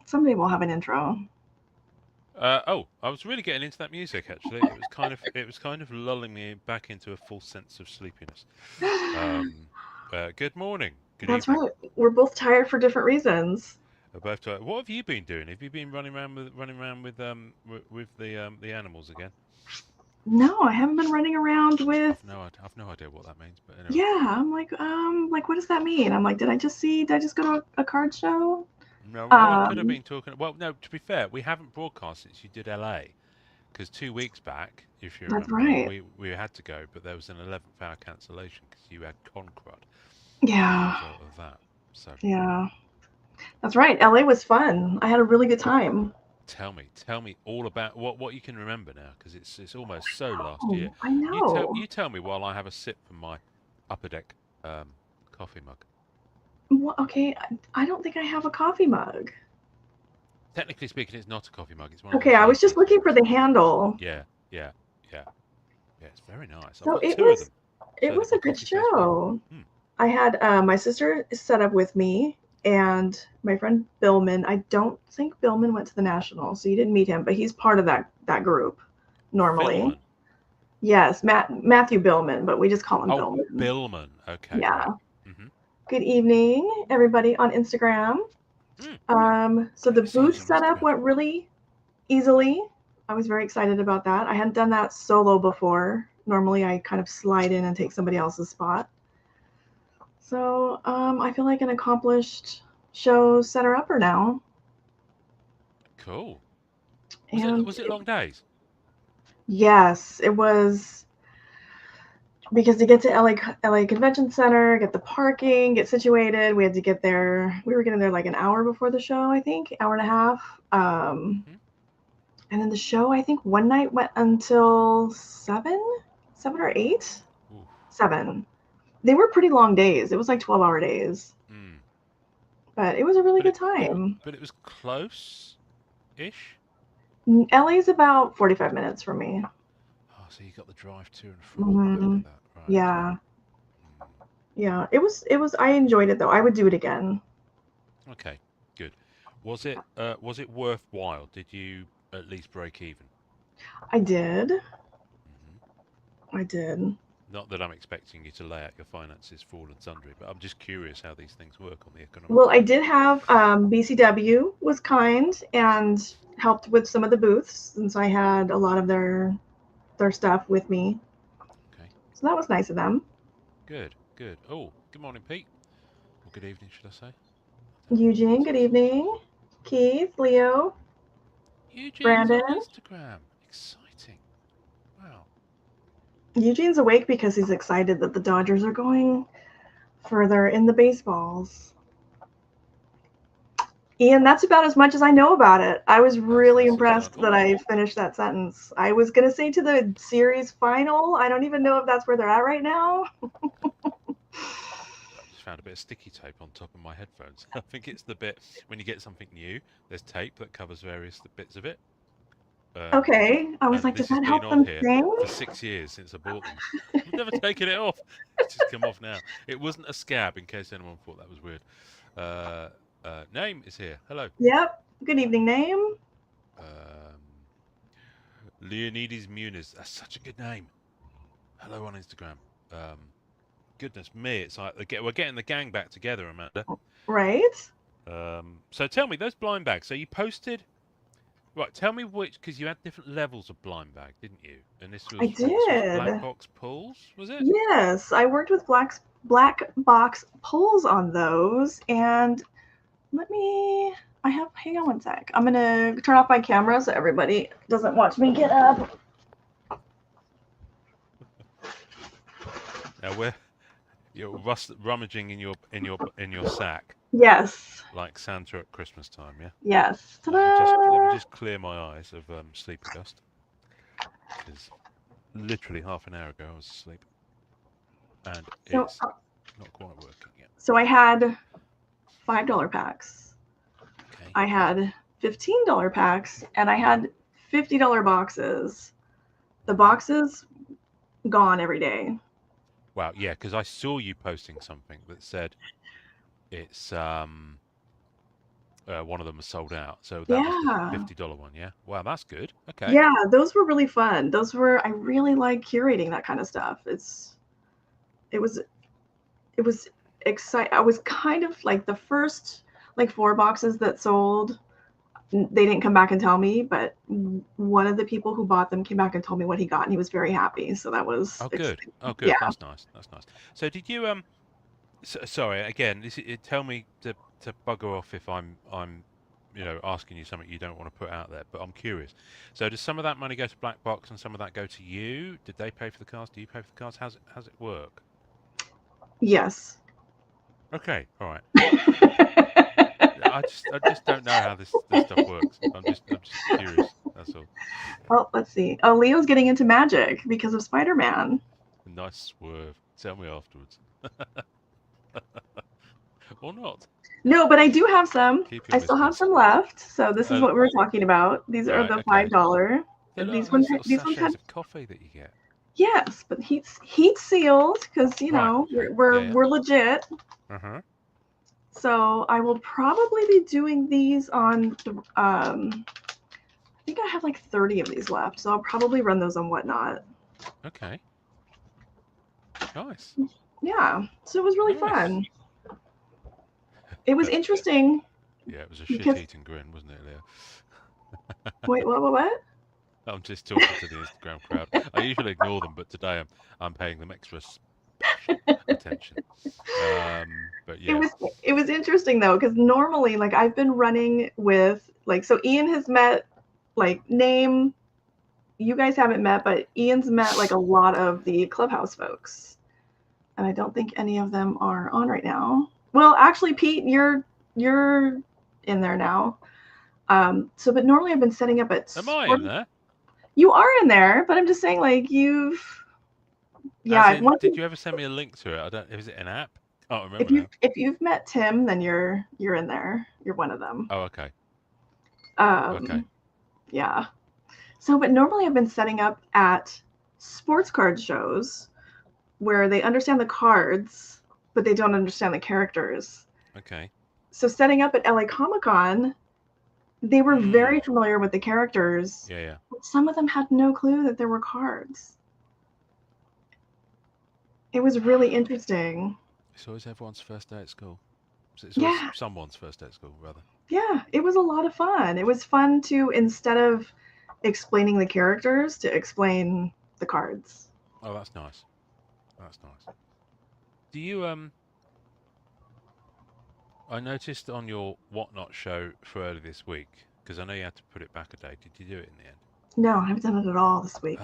Someday we'll have an intro. Oh, I was really getting into that music actually. It was kind of lulling me back into a full sense of sleepiness. Um, Good morning, good That's evening. right. We're both tired for different reasons. Both. What have you been doing? Have you been running around with the animals again? No, I haven't been running around with. I've no idea what that means, but anyway. Yeah, I'm like, what does that mean? I'm like, did I just go to a card show? No, well, I could have Um, been talking. Well, no, to be fair, we haven't broadcast since you did LA. Because 2 weeks back, if you that's remember, right. we had to go, but there was an 11th hour cancellation because you had Concrud as a Yeah, result of that. So yeah, that's right. LA was fun. I had a really good time. tell me all about what you can remember now, because it's almost so last year. Oh, I You tell know. you tell me while I have a sip from my upper deck coffee mug. Well, okay, I don't think I have a coffee mug. Technically speaking, it's not a coffee mug. It's one of Okay, those I was just Yeti looking for things. the handle. Yeah, yeah, yeah, yeah. It's very nice. I've So got two of them, it so that was my a good coffee tastes better. show. Hmm. I had my sister set up with me and my friend Billman. I don't think Billman went to the national, so you didn't meet him, but he's part of that group normally. Philman. Yes, Matthew Billman, but we just call him Oh, Billman. Billman. Okay, Yeah. right. Mm-hmm. Good evening, everybody on Instagram. Mm. So Great the to see you booth on setup Instagram. went really easily. I was very excited about that. I hadn't done that solo before. Normally, I kind of slide in and take somebody else's spot. So I feel like an accomplished show setter upper now. Cool. And Was it long days? yes, it was because to get to LA Convention Center, get the parking, get situated, we had to get there. We were getting there like an hour before the show, I think, hour and a half. Mm-hmm. And then the show, I think one night went until 7 or 8, Ooh. 7. They were pretty long days. It was like 12-hour days, Mm. but it was a really But good it time. but it was close-ish. LA's about 45 minutes from me. Oh, so you got the drive to and from and a bit Hmm. of that. Right, okay. Yeah, Mm. yeah. It was. I enjoyed it though. I would do it again. Okay, good. Was it worthwhile? Did you at least break even? I did. Hmm. I did. Not that I'm expecting you to lay out your finances for all and sundry, but I'm just curious how these things work on the economic Well, I side. did have BCW was kind and helped with some of the booths since I had a lot of their stuff with me. Okay, So that was nice of them. good, good. Oh, good morning, Pete. Or good evening, should I say? I don't know what it Eugene, is good actually. evening. Keith, Leo, Eugene's Brandon. on Instagram. Exciting. Wow. Eugene's awake because he's excited that the Dodgers are going further in the baseballs. Ian, that's about as much as I know about it. I was really That's a start. impressed that Oh, I finished that sentence. I was going to say to the series final. I don't even know if that's where they're at right now. I just found a bit of sticky tape on top of my headphones. I think it's the bit when you get something new, there's tape that covers various bits of it. Um, Okay. I was and like, does this has that been help on them here sing? for 6 years since I bought them. I've never taken it off. It's just come off now. It wasn't a scab, in case anyone thought that was weird. Uh, Name is here. Hello. Yep. Good evening, name. Um, Leonidas Muniz. That's such a good name. Hello on Instagram. Um, Goodness me, it's like we're getting the gang back together, Amanda. Right? So tell me, those blind bags. So you posted, right? Tell me which, because you had different levels of blind bag, didn't you? And I this was black did. box pulls, was it? Yes, I worked with black box pulls on those, and let me. I have. Hang on one sec. I'm gonna turn off my camera so everybody doesn't watch me get up. Now you're rummaging in your sack Yes. like Santa at Christmas time, yeah. Yes. Let me just Ta-da! clear my eyes of sleepy dust, because literally half an hour ago I was asleep, and So, it's not quite working yet. so I had $5 packs. Okay. I had $15 packs, and I Hmm. had $50 boxes. The boxes gone every day. Wow, yeah, because I saw you posting something that said it's one of them was sold out. So that was the Yeah. $50 one. Yeah. Wow, that's good. Okay. Yeah, those were really fun. I really like curating that kind of stuff. It was it was exciting. I was kind of like the first like 4 boxes that sold. They didn't come back and tell me, but one of the people who bought them came back and told me what he got, and he was very happy. So that was Oh, good. Oh, good. yeah. That's nice. That's nice. So did you sorry again. Tell me to bugger off if I'm asking you something you don't want to put out there. But I'm curious. So does some of that money go to Black Box and some of that go to you? Did they pay for the cards? Do you pay for the cards? How's it work? Yes. Okay. All right. I just don't know how this stuff works. I'm just curious. That's all. Well, let's see. Oh, Leo's getting into magic because of Spider-Man. Nice swerve. Tell me afterwards. Or not. No, but I do have some. Keep your I still have whispers. some left. So this is what we were talking about. These are Right. the Okay. $5. They're These nice little these ones sachets had of coffee that you get. yes, but heat sealed because Right. Okay. Yeah. we're legit. Uh-huh. So I will probably be doing these on I think I have like 30 of these left, so I'll probably run those on Whatnot. Okay. Nice. Yeah, so it was really Nice. fun. It was interesting. Yeah, it was a because shit eat and grin, wasn't it, Leo? wait, what? I'm just talking to the Instagram crowd. I usually ignore them, but today I'm paying them extra special attention. But yeah. It was interesting though because normally like I've been running with like so Ian has met like name you guys haven't met, but Ian's met like a lot of the Clubhouse folks. And I don't think any of them are on right now. Well, actually, Pete, you're in there now. So, but normally I've been setting up at. Am I in there? You are in there, but I'm just saying, like you've. Yeah. Yeah, Did you ever send me a link to it? I don't. Is it an app? Can't remember now. if you've met Tim, then you're in there. You're one of them. Oh, okay. Okay. Yeah. So, but normally I've been setting up at sports card shows where they understand the cards, but they don't understand the characters. Okay. So setting up at LA Comic Con, they were very familiar with the characters. Yeah. But some of them had no clue that there were cards. It was really interesting. It's always everyone's first day at school. It's always someone's first day at school, rather. Yeah, it was a lot of fun. It was fun to, instead of explaining the characters, to explain the cards. Oh, that's nice. That's nice. Do you I noticed on your Whatnot show for early this week, because I know you had to put it back a day. Did you do it in the end? No, I haven't done it at all this week.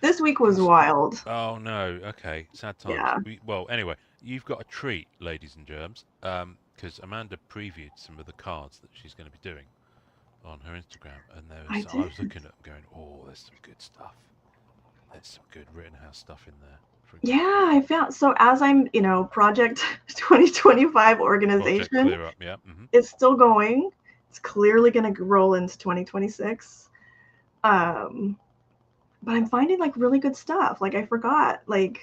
This week was wild. Oh no. Okay. Sad times. Yeah. Well, anyway, you've got a treat, ladies and germs, because Amanda previewed some of the cards that she's going to be doing on her Instagram, and I was looking at them, going, "Oh, there's some good stuff. There's some good Rittenhouse stuff in there." Yeah, I found so as I'm, Project 2025 organization. Project Clear Up, yeah. It's still going. It's clearly going to roll into 2026. But I'm finding like really good stuff. Like I forgot, like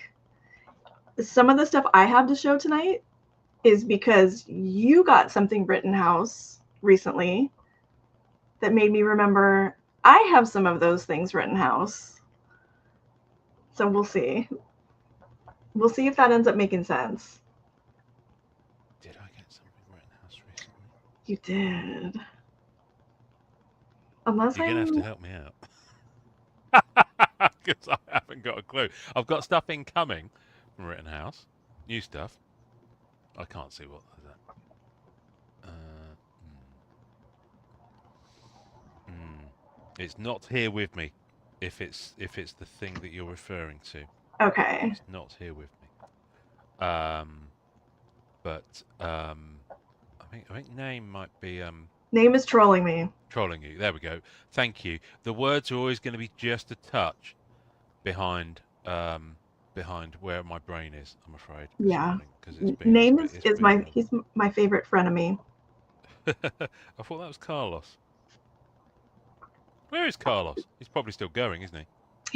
some of the stuff I have to show tonight is because you got something Rittenhouse recently that made me remember I have some of those things Rittenhouse. So we'll see. We'll see if that ends up making sense. Did I get something Rittenhouse recently? You did. Unless you're gonna have to help me out, because I haven't got a clue. I've got stuff incoming from Rittenhouse, new stuff. I can't see what is that. It's not here with me. If it's the thing that you're referring to. Okay. It's not here with me. But I think name might be Name is trolling me. Trolling you. There we go. Thank you. The words are always going to be just a touch behind where my brain is, I'm afraid. Yeah. Name is my favorite frenemy. I thought that was Carlos. Where is Carlos? He's probably still going, isn't he?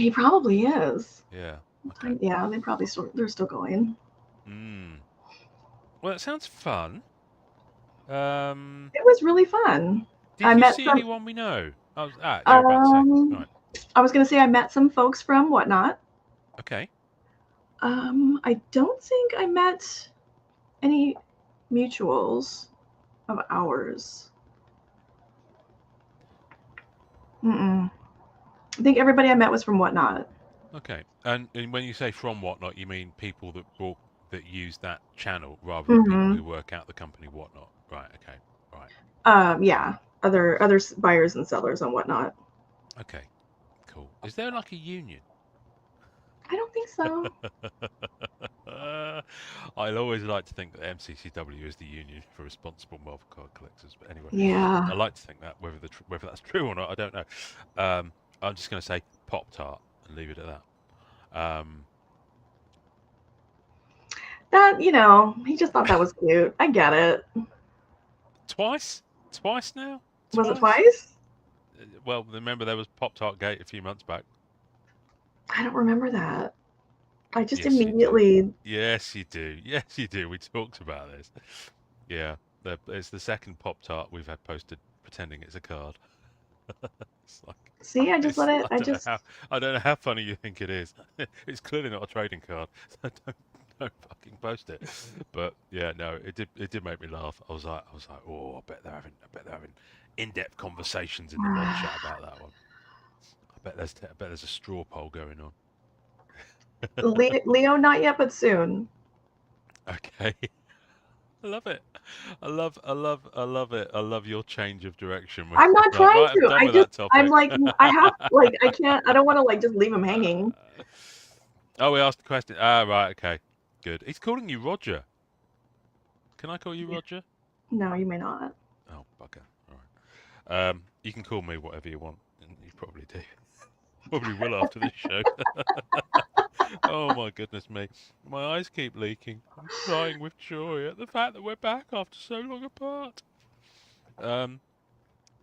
He probably is. Yeah. Okay. Yeah, they're still going. Well, that sounds fun. Um, It was really fun. I did you met see some. anyone we know? You're about to say. Um, Right. I was gonna say I met some folks from Whatnot. Okay. I don't think I met any mutuals of ours. Mm-mm. I think everybody I met was from Whatnot. Okay. And when you say from Whatnot, you mean people that use that channel rather than people Mm-hmm. who work out the company Whatnot. Right. Okay. Right. Yeah, other buyers and sellers and Whatnot. Okay. Cool. Is there like a union? I don't think so. I'll always like to think that MCCW is the union for responsible marble card collectors. But anyway, I Yeah. like to think that whether that's true or not, I don't know. I'm just going to say Pop Tart and leave it at that. That, he just thought that was cute. I get it. Twice now, Was it twice. twice? Well, remember there was Pop Tart Gate a few months back. I don't remember that. I just Yes, you do. immediately. Yes, you do. Yes, you do. We talked about this. Yeah, it's the second Pop Tart we've had posted pretending it's a card. It's like See, I just let it. I don't know how funny you think it is. It's clearly not a trading card, so don't fucking post it. But yeah, no, it did make me laugh. I was like, oh, I bet they're having in-depth conversations in the mod chat about that one. I bet there's a straw poll going on. Leo, not yet, but soon. Okay. I love it. I love it. I love your change of direction. I'm not Like, trying right, I'm to. done with that I'm topic. like, I have, like, I can't, I don't want to, like, just leave him hanging. Oh, we asked the question. Ah, right, okay. Good. He's calling you Roger. Can I call you Roger? No, you may not. Oh, bugger. All right. You can call me whatever you want. And you probably do. Probably will after this show. Oh my goodness me. My eyes keep leaking. I'm crying with joy at the fact that we're back after so long apart. Um,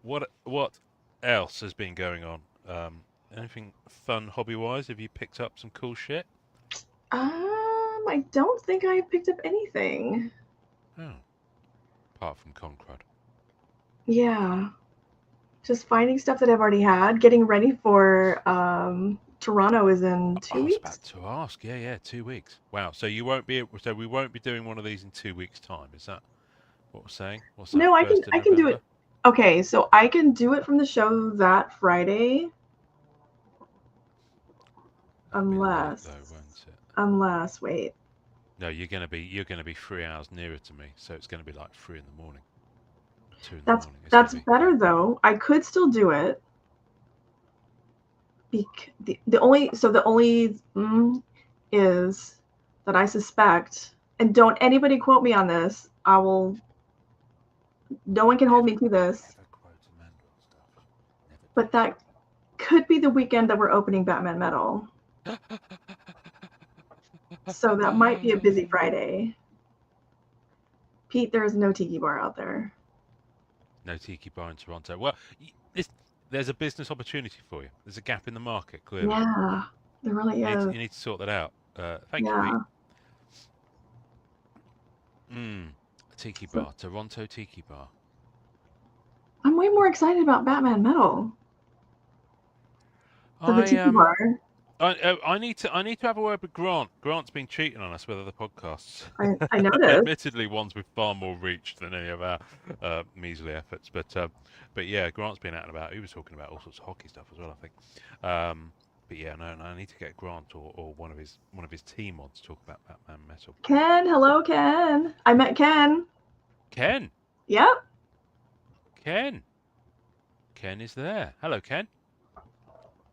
what else has been going on? Anything fun hobby wise? Have you picked up some cool shit? I don't think I picked up anything. Oh, apart from Concrud. Yeah. Just finding stuff that I've already had, getting ready for Toronto is in I 2 was weeks. about to ask. Yeah, 2 weeks. Wow. So you won't be. So we won't be doing one of these in 2 weeks' time. Is that what we're saying? What's that? No, I can First of I can do November. it. Okay, so I can do it from the show that Friday, That'll be late unless though, won't it? wait. No, you're gonna be 3 hours nearer to me, so it's gonna be like 3 in the morning, 2 in the That's morning. It's gonna that's be yeah. better though. I could still do it. The only is that I suspect, and don't anybody quote me on this. I will. No one can hold me to this. Never quote Amanda on stuff. Never But that could be the weekend that we're opening Batman Metal. do. So that might be a busy Friday. Pete, there is no tiki bar out there. No tiki bar in Toronto. Well, there's a business opportunity for you. There's a gap in the market, clearly. Yeah, there really You need to, is. you need to sort that out. Thank you, Pete. Yeah. Tiki So bar, Toronto Tiki Bar. I'm way more excited about Batman Metal than the I tiki bar. I need to have a word with Grant. Grant's been cheating on us with other podcasts. I noticed. Admittedly, ones with far more reach than any of our measly efforts. But yeah, Grant's been out and about. He was talking about all sorts of hockey stuff as well, I think. But yeah, no, I need to get Grant or one of his team on to talk about Batman Metal. Ken, hello, Ken. I met Ken. Ken, Yep. Ken is there. Hello, Ken. Have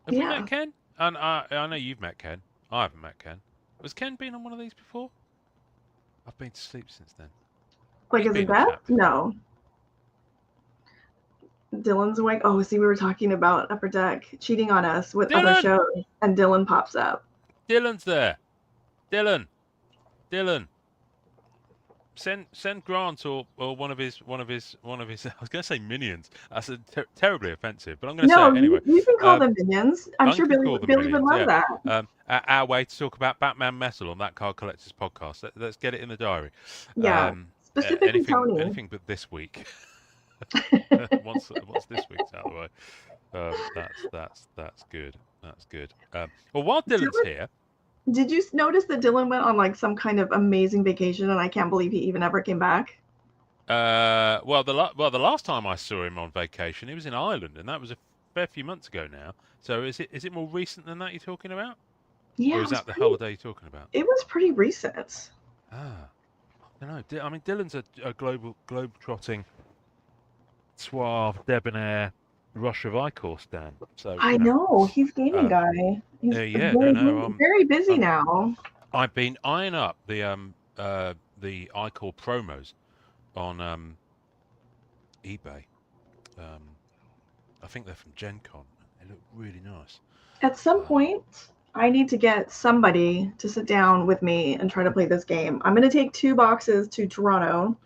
we Yeah. met Ken? And I know you've met Ken. I haven't met Ken. Was Ken been on one of these before? I've been to sleep since then. Like, He's is it been on that? chat before. No. Dylan's awake. Oh, see, we were talking about Upper Deck cheating on us with other Dylan! shows, and Dylan pops up. Dylan's there. Dylan. Send Grant or one of his I was going to say minions. That's terribly offensive, but I'm going to say No, it anyway. you can call them minions. I'm sure can Billy call them would minions, love yeah. that. Our way to talk about Batman Metal on that Card Collectors podcast. Let's get it in the diary. Yeah. Specifically Tony. anything but this week. Once this week's out of the way, that's good. That's good. Well, while Dylan's Dylan, here, did you notice that Dylan went on like some kind of amazing vacation, and I can't believe he even ever came back? well, the last time I saw him on vacation, he was in Ireland, and that was a fair few months ago now. So is it more recent than that you're talking about, Yeah, or is that the holiday you're talking about? it was pretty recent. Ah, I don't know. I mean, Dylan's a globe-trotting, suave, debonair Rush of Icor stan. So I know he's gaming um, guy. He's yeah, very, very busy now. I've been eyeing up the iCore promos on eBay. I think they're from Gen Con. They look really nice. At some point, I need to get somebody to sit down with me and try to play this game. I'm going to take 2 boxes to Toronto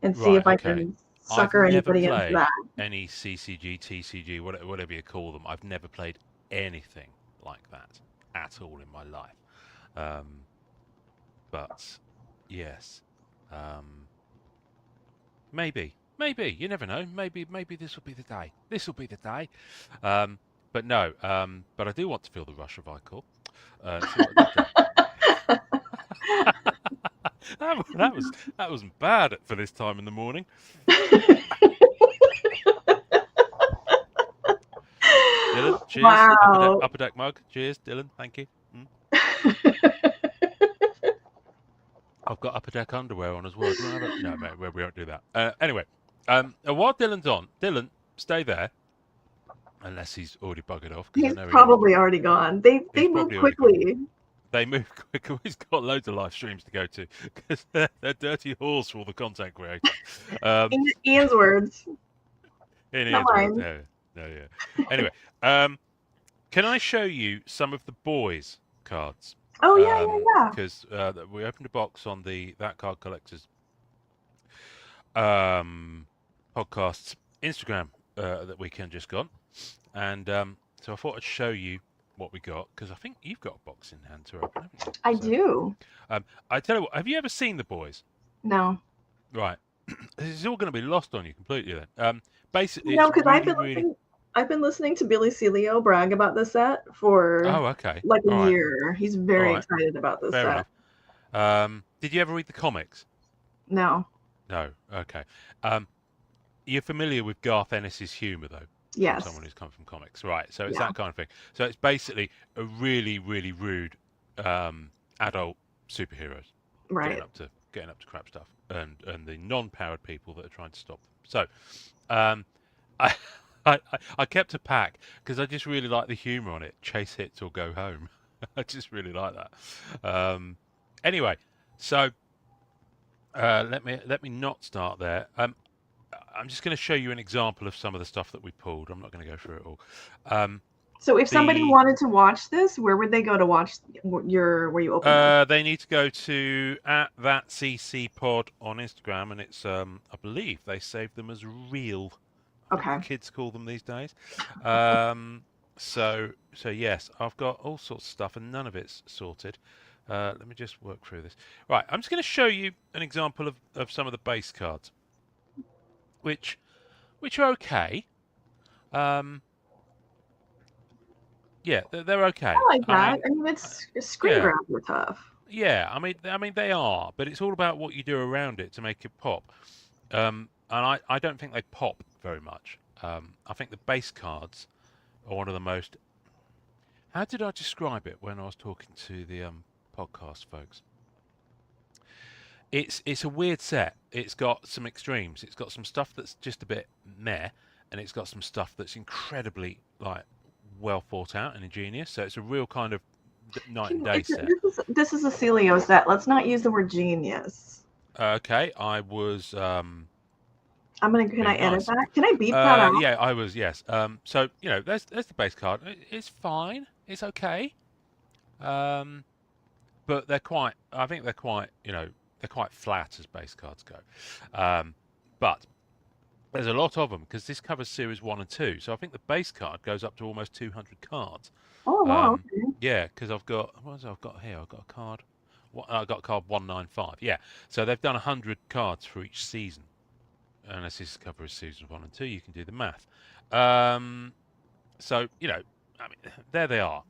and see if I can sucker anybody into that. Any CCG, TCG, whatever you call them. I've never played anything like that at all in my life. But yes, maybe you never know. Maybe this will be the day. This will be the day. But no. But I do want to feel the rush of Icor. That wasn't bad for this time in the morning. Dylan, cheers. Wow. Upper deck mug. Cheers, Dylan. Thank you. I've got upper deck underwear on as well. Do you want to have no, mate, we won't do that. Anyway, while Dylan's on, Dylan, stay there. Unless he's already buggered off. He's probably already gone. They move quickly. They move quickly. He's got loads of live streams to go to because they're dirty whores for all the content creators. In Ian's words. In Ian's words. Yeah. Anyway, can I show you some of the boys' cards? Oh yeah. Because we opened a box on the That Card Collectors podcast's Instagram that weekend just gone, and so I thought I'd show you what we got because I think you've got a box in hand to open, haven't you? I do. I tell you what, have you ever seen the boys? No. Right. This is all going to be lost on you completely then. Basically, no, because I've been listening to Billy Celio brag about this set for like a year. He's very excited about this set. Enough. Did you ever read the comics? No. No. Okay. You're familiar with Garth Ennis's humour, though? Yes. From someone who's come from comics, right? So it's that kind of thing. So it's basically a really, really rude adult superheroes, right? Getting up to crap stuff, and the non-powered people that are trying to stop them. So, I kept a pack because I just really like the humour on it. Chase hits or go home. I just really like that. Anyway, so let me not start there. I'm just going to show you an example of some of the stuff that we pulled. I'm not going to go through it all. So if somebody wanted to watch this, where would they go to watch where you open it? They need to go to @thatccpod on Instagram, and it's I believe they saved them as real. Okay. Kids call them these days. So yes, I've got all sorts of stuff, and none of it's sorted. Let me just work through this. Right, I'm just going to show you an example of some of the base cards, which are okay. Yeah, they're okay. I like that. I mean it's screen grabs are tough. Yeah, I mean they are, but it's all about what you do around it to make it pop. And I don't think they pop very much. I think the base cards are one of the most. How did I describe it when I was talking to the podcast folks? It's a weird set. It's got some extremes. It's got some stuff that's just a bit meh, and it's got some stuff that's incredibly well thought out and ingenious. So it's a real kind of night and day set. This is a Celio set. Let's not use the word genius. Okay, I was. Can I edit that? Can I beep that out? Yeah, I was. Yes. So there's the base card. It's fine. It's okay. But they're quite. I think they're quite. They're quite flat as base cards go. But there's a lot of them because this covers series 1 and 2. So I think the base card goes up to almost 200 cards. Oh wow. Okay. Yeah, because I've got. What have I got here? I've got a card. I got card 195. Yeah, so they've done 100 cards for each season, and as this covers seasons 1 and 2, you can do the math. So you know, I mean, there they are.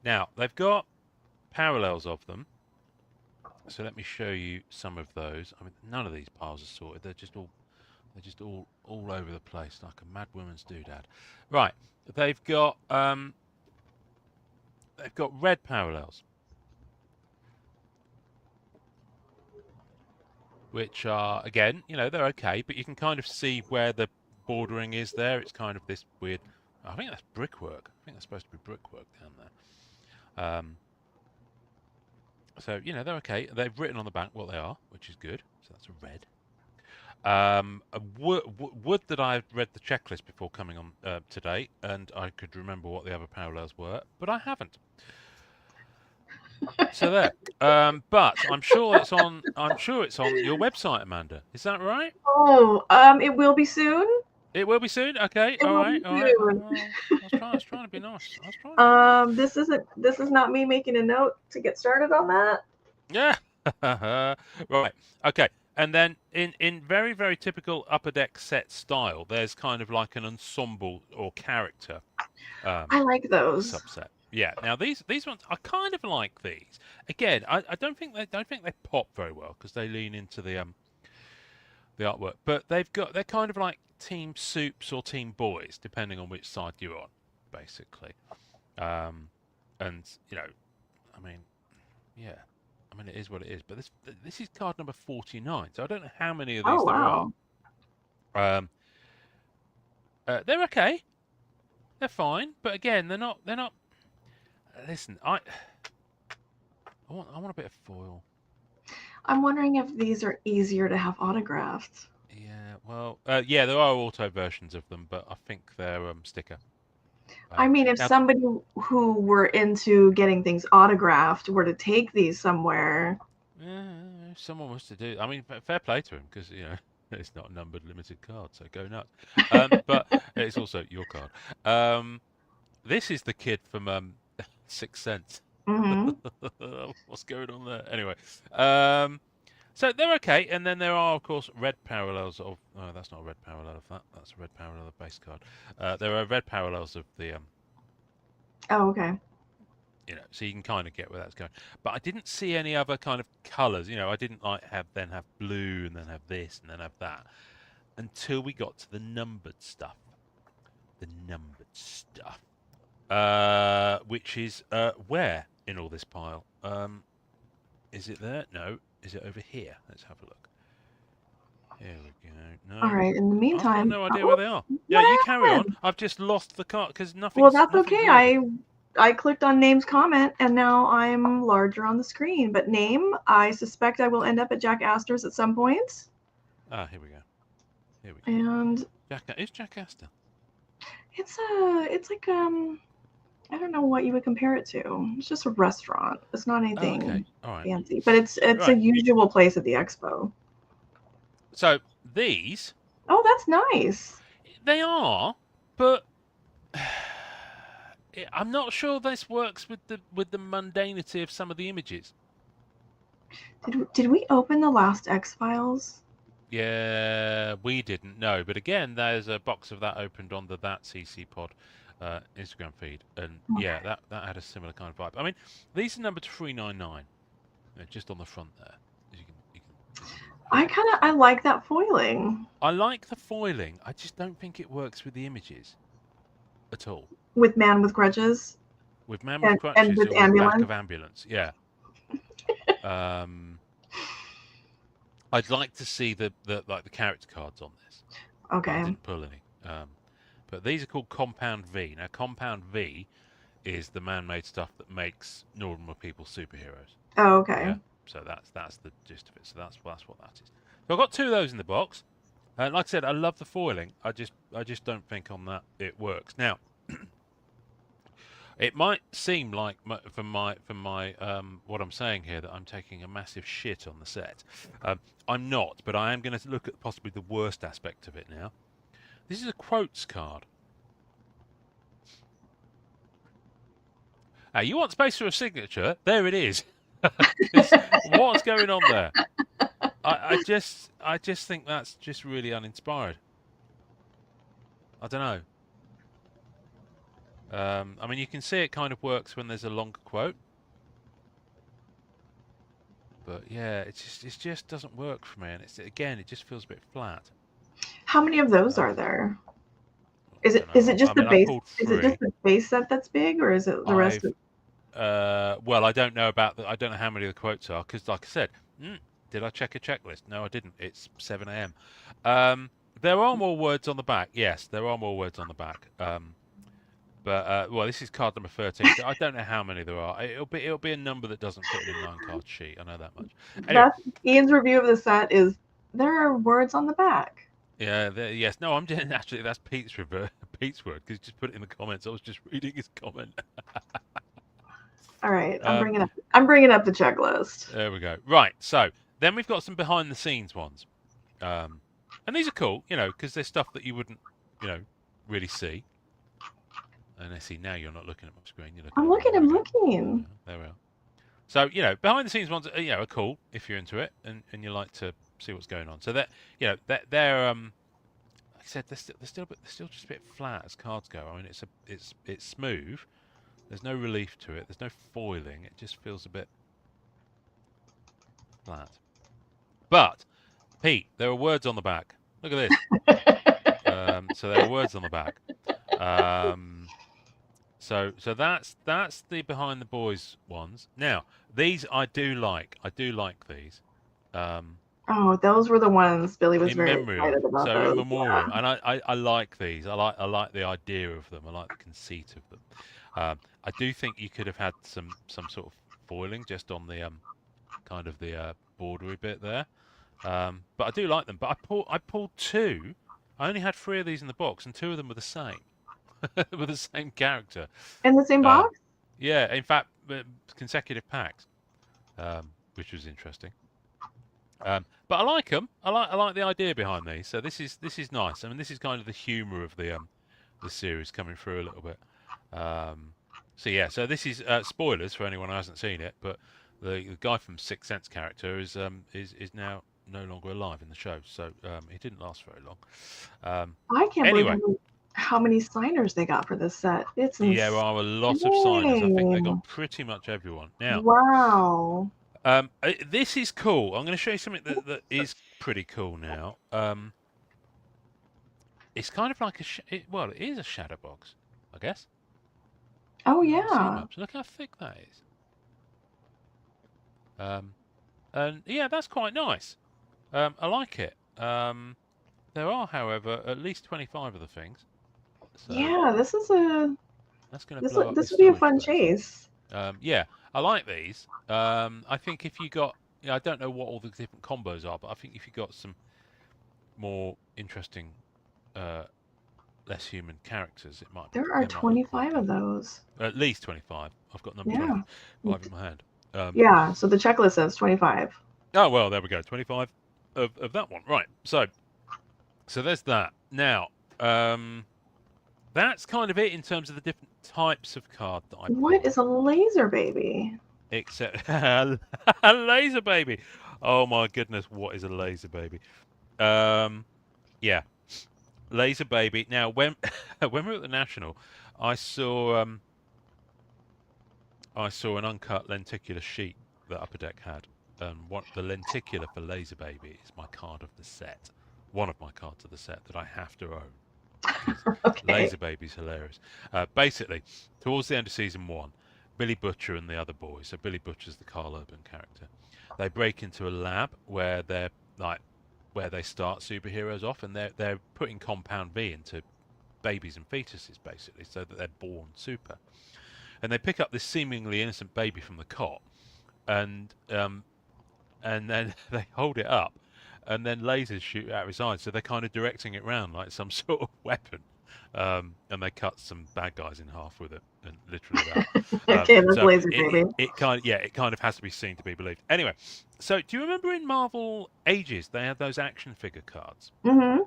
Now they've got parallels of them. So let me show you some of those. I mean, none of these piles are sorted. They're just all over the place, like a mad woman's doodad. Right, they've got red parallels, which are, again, you know, they're okay, but you can kind of see where the bordering is there. It's kind of this weird. I think that's brickwork. I think that's supposed to be brickwork down there. So you know they're okay. They've written on the back what they are, which is good. So that's a red. A wood that I read the checklist before coming on today, and I could remember what the other parallels were, but I haven't. So there. But I'm sure it's on. I'm sure it's on your website, Amanda. Is that right? Oh, it will be soon. It will be soon. Okay. It All will right. be All right. soon. I was trying to be nice. I was trying to be nice. This is not me making a note to get started on that. Yeah. Right. Okay. And then in very, very typical Upper Deck set style, there's kind of like an ensemble or character I like those. subset. Yeah. Now these ones, I kind of like these. Again, I don't think they pop very well because they lean into the artwork. But they're kind of like team soups or team boys, depending on which side you're on, basically. And you know, I mean, yeah. I mean, it is what it is. But this is card number 49, so I don't know how many of these there wow. are. They're okay. They're fine, but again, they're not. Listen, I want a bit of foil. I'm wondering if these are easier to have autographed. Yeah, well, yeah, there are auto versions of them, but I think they're sticker. I mean, if now, somebody who were into getting things autographed were to take these somewhere. if someone was to do, I mean, fair play to him because you know it's not a numbered limited card, so go nuts. But it's also your card. This is the kid from Sixth Sense. Mm-hmm. What's going on there? Anyway, so they're okay, and then there are, of course, red parallels of. Oh, that's not a red parallel of that. That's a red parallel of base card. There are red parallels of the. Oh, okay. You know, so you can kind of get where that's going. But I didn't see any other kind of colours. You know, I didn't like have blue and then have this and then have that until we got to the numbered stuff. The numbered stuff, which is where in all this pile? Is it there? No. Is it over here? Let's have a look. Here we go. No. All right. In the I've meantime, got no idea where they are. Yeah, you carry on. I've just lost the card because nothing. Well, that's okay. I clicked on name's comment and now I'm larger on the screen. But name, I suspect I will end up at Jack Astor's at some point. Ah, here we go. Here we go. And is Jack Astor? It's like I don't know what you would compare it to. It's just a restaurant. It's not anything fancy, but it's a usual place at the expo. So these. Oh, that's nice. They are, but I'm not sure this works with the mundanity of some of the images. Did we open the last X-Files? Yeah, we didn't know, but again, there's a box of that opened on the That CC Pod Instagram feed, and yeah, that had a similar kind of vibe. I mean, these are numbered 399, just on the front there. I like that foiling. I like the foiling. I just don't think it works with the images at all. With Man with Crutches. With Man with Crutches and with or ambulance. Back of Ambulance, yeah. I'd like to see the character cards on this. Okay. I didn't pull any. But these are called Compound V. Now, Compound V is the man-made stuff that makes normal people superheroes. Oh, okay. Yeah? So that's the gist of it. So that's what that is. So I've got 2 of those in the box. And like I said, I love the foiling. I just don't think on that it works. Now, it might seem like from my what I'm saying here that I'm taking a massive shit on the set. I'm not, but I am going to look at possibly the worst aspect of it now. This is a quotes card. Now, you want space for a signature? There it is. Because what's going on there? I just think that's just really uninspired. I don't know. I mean, you can see it kind of works when there's a longer quote, but yeah, it just doesn't work for me, and it just feels a bit flat. How many of those Uh, are there? I don't Is know. it just I the mean, I base? pulled Is it just three. the base set that's big, or is it the rest I've of? well, I don't know about I don't know how many of the quotes are because, like I said, did I check a checklist? No, I didn't. It's 7 a.m. There are more words on the back. Yes, there are more words on the back. But well, this is card number 13. I don't know how many there are. It'll be a number that doesn't fit in a 9 card sheet. I know that much. Anyway, That's Ian's review of the set. Is there are words on the back? yeah, yes, no, I'm doing actually. That's Pete's word because he just put it in the comments. I was just reading his comment. All right, Um, I'm bringing up the checklist. there we go. Right, so then we've got some behind the scenes ones, and these are cool, because they're stuff that you wouldn't, really see. And I see now you're not looking at my screen. You're looking I'm at mine. looking. There I'm we go. looking. There we are. So behind the scenes ones, are cool if you're into it and you like to see what's going on. So that they're like I said, they're still just a bit flat as cards go. I mean, it's smooth. There's no relief to it. There's no foiling. It just feels a bit flat. But Pete, there are words on the back. Look at this. So there are words on the back. So that's the behind the boys ones. Now these I do like. I do like these. Oh, those were the ones Billy was In very memory of, excited about. so in Those, memoriam, and I like these. I like the idea of them. I like the conceit of them. I do think you could have had some sort of foiling just on the kind of the bordery bit there. But I do like them. But I pulled two. I only had 3 of these in the box, and 2 of them were the same, were the same character. in the same Um, box. yeah, in fact, consecutive packs, which was interesting. But I like them. I like the idea behind these. So this is nice. I mean, this is kind of the humour of the series coming through a little bit. So yeah, so this is spoilers for anyone who hasn't seen it. But the guy from Sixth Sense character is now no longer alive in the show. So he didn't last very long. I can't believe Anyway, how many signers they got for this set. It's yeah, there insane. are a lot of signers. I think they got pretty much everyone. Now, Wow. this is cool. I'm going to show you something that is pretty cool now. It's kind of like well, it is a shadow box, I guess. Oh You can see yeah. maps. Look how thick that is. And yeah, that's quite nice. I like it. There are, however, at least 25 of the things. So Yeah, this is a that's going to this blow up this this would be a storage fun space. chase. Yeah, I like these. I think if you got, I don't know what all the different combos are, but I think if you got some more interesting, less human characters, it might There are they might look quite 25 good. of those. At least 25. I've got number Yeah. 25 in my hand. Yeah, so the checklist says 25. Oh well, there we go. 25 of that one. Right. So there's that. Now, that's kind of it in terms of the different types of card that I pulled. What is a laser baby? Except a laser baby. Oh my goodness, what is a laser baby? Yeah, laser baby. Now, when when we were at the National, I saw an uncut lenticular sheet that Upper Deck had, and what the lenticular for laser baby is my card of the set. One of my cards of the set that I have to own. Okay. Laser baby's hilarious. Basically, towards the end of season 1, Billy Butcher and the other boys, so Billy Butcher's the Carl Urban character, they break into a lab where where they start superheroes off, and they're putting Compound V into babies and fetuses basically, so that they're born super. And they pick up this seemingly innocent baby from the cot, and then they hold it up, and then lasers shoot out of his eyes, so they're kind of directing it round like some sort of weapon. And they cut some bad guys in half with it, and literally that. Okay, that's So laser baby. it kind of has to be seen to be believed. Anyway, so do you remember in Marvel Ages they had those action figure cards? Mm-hmm.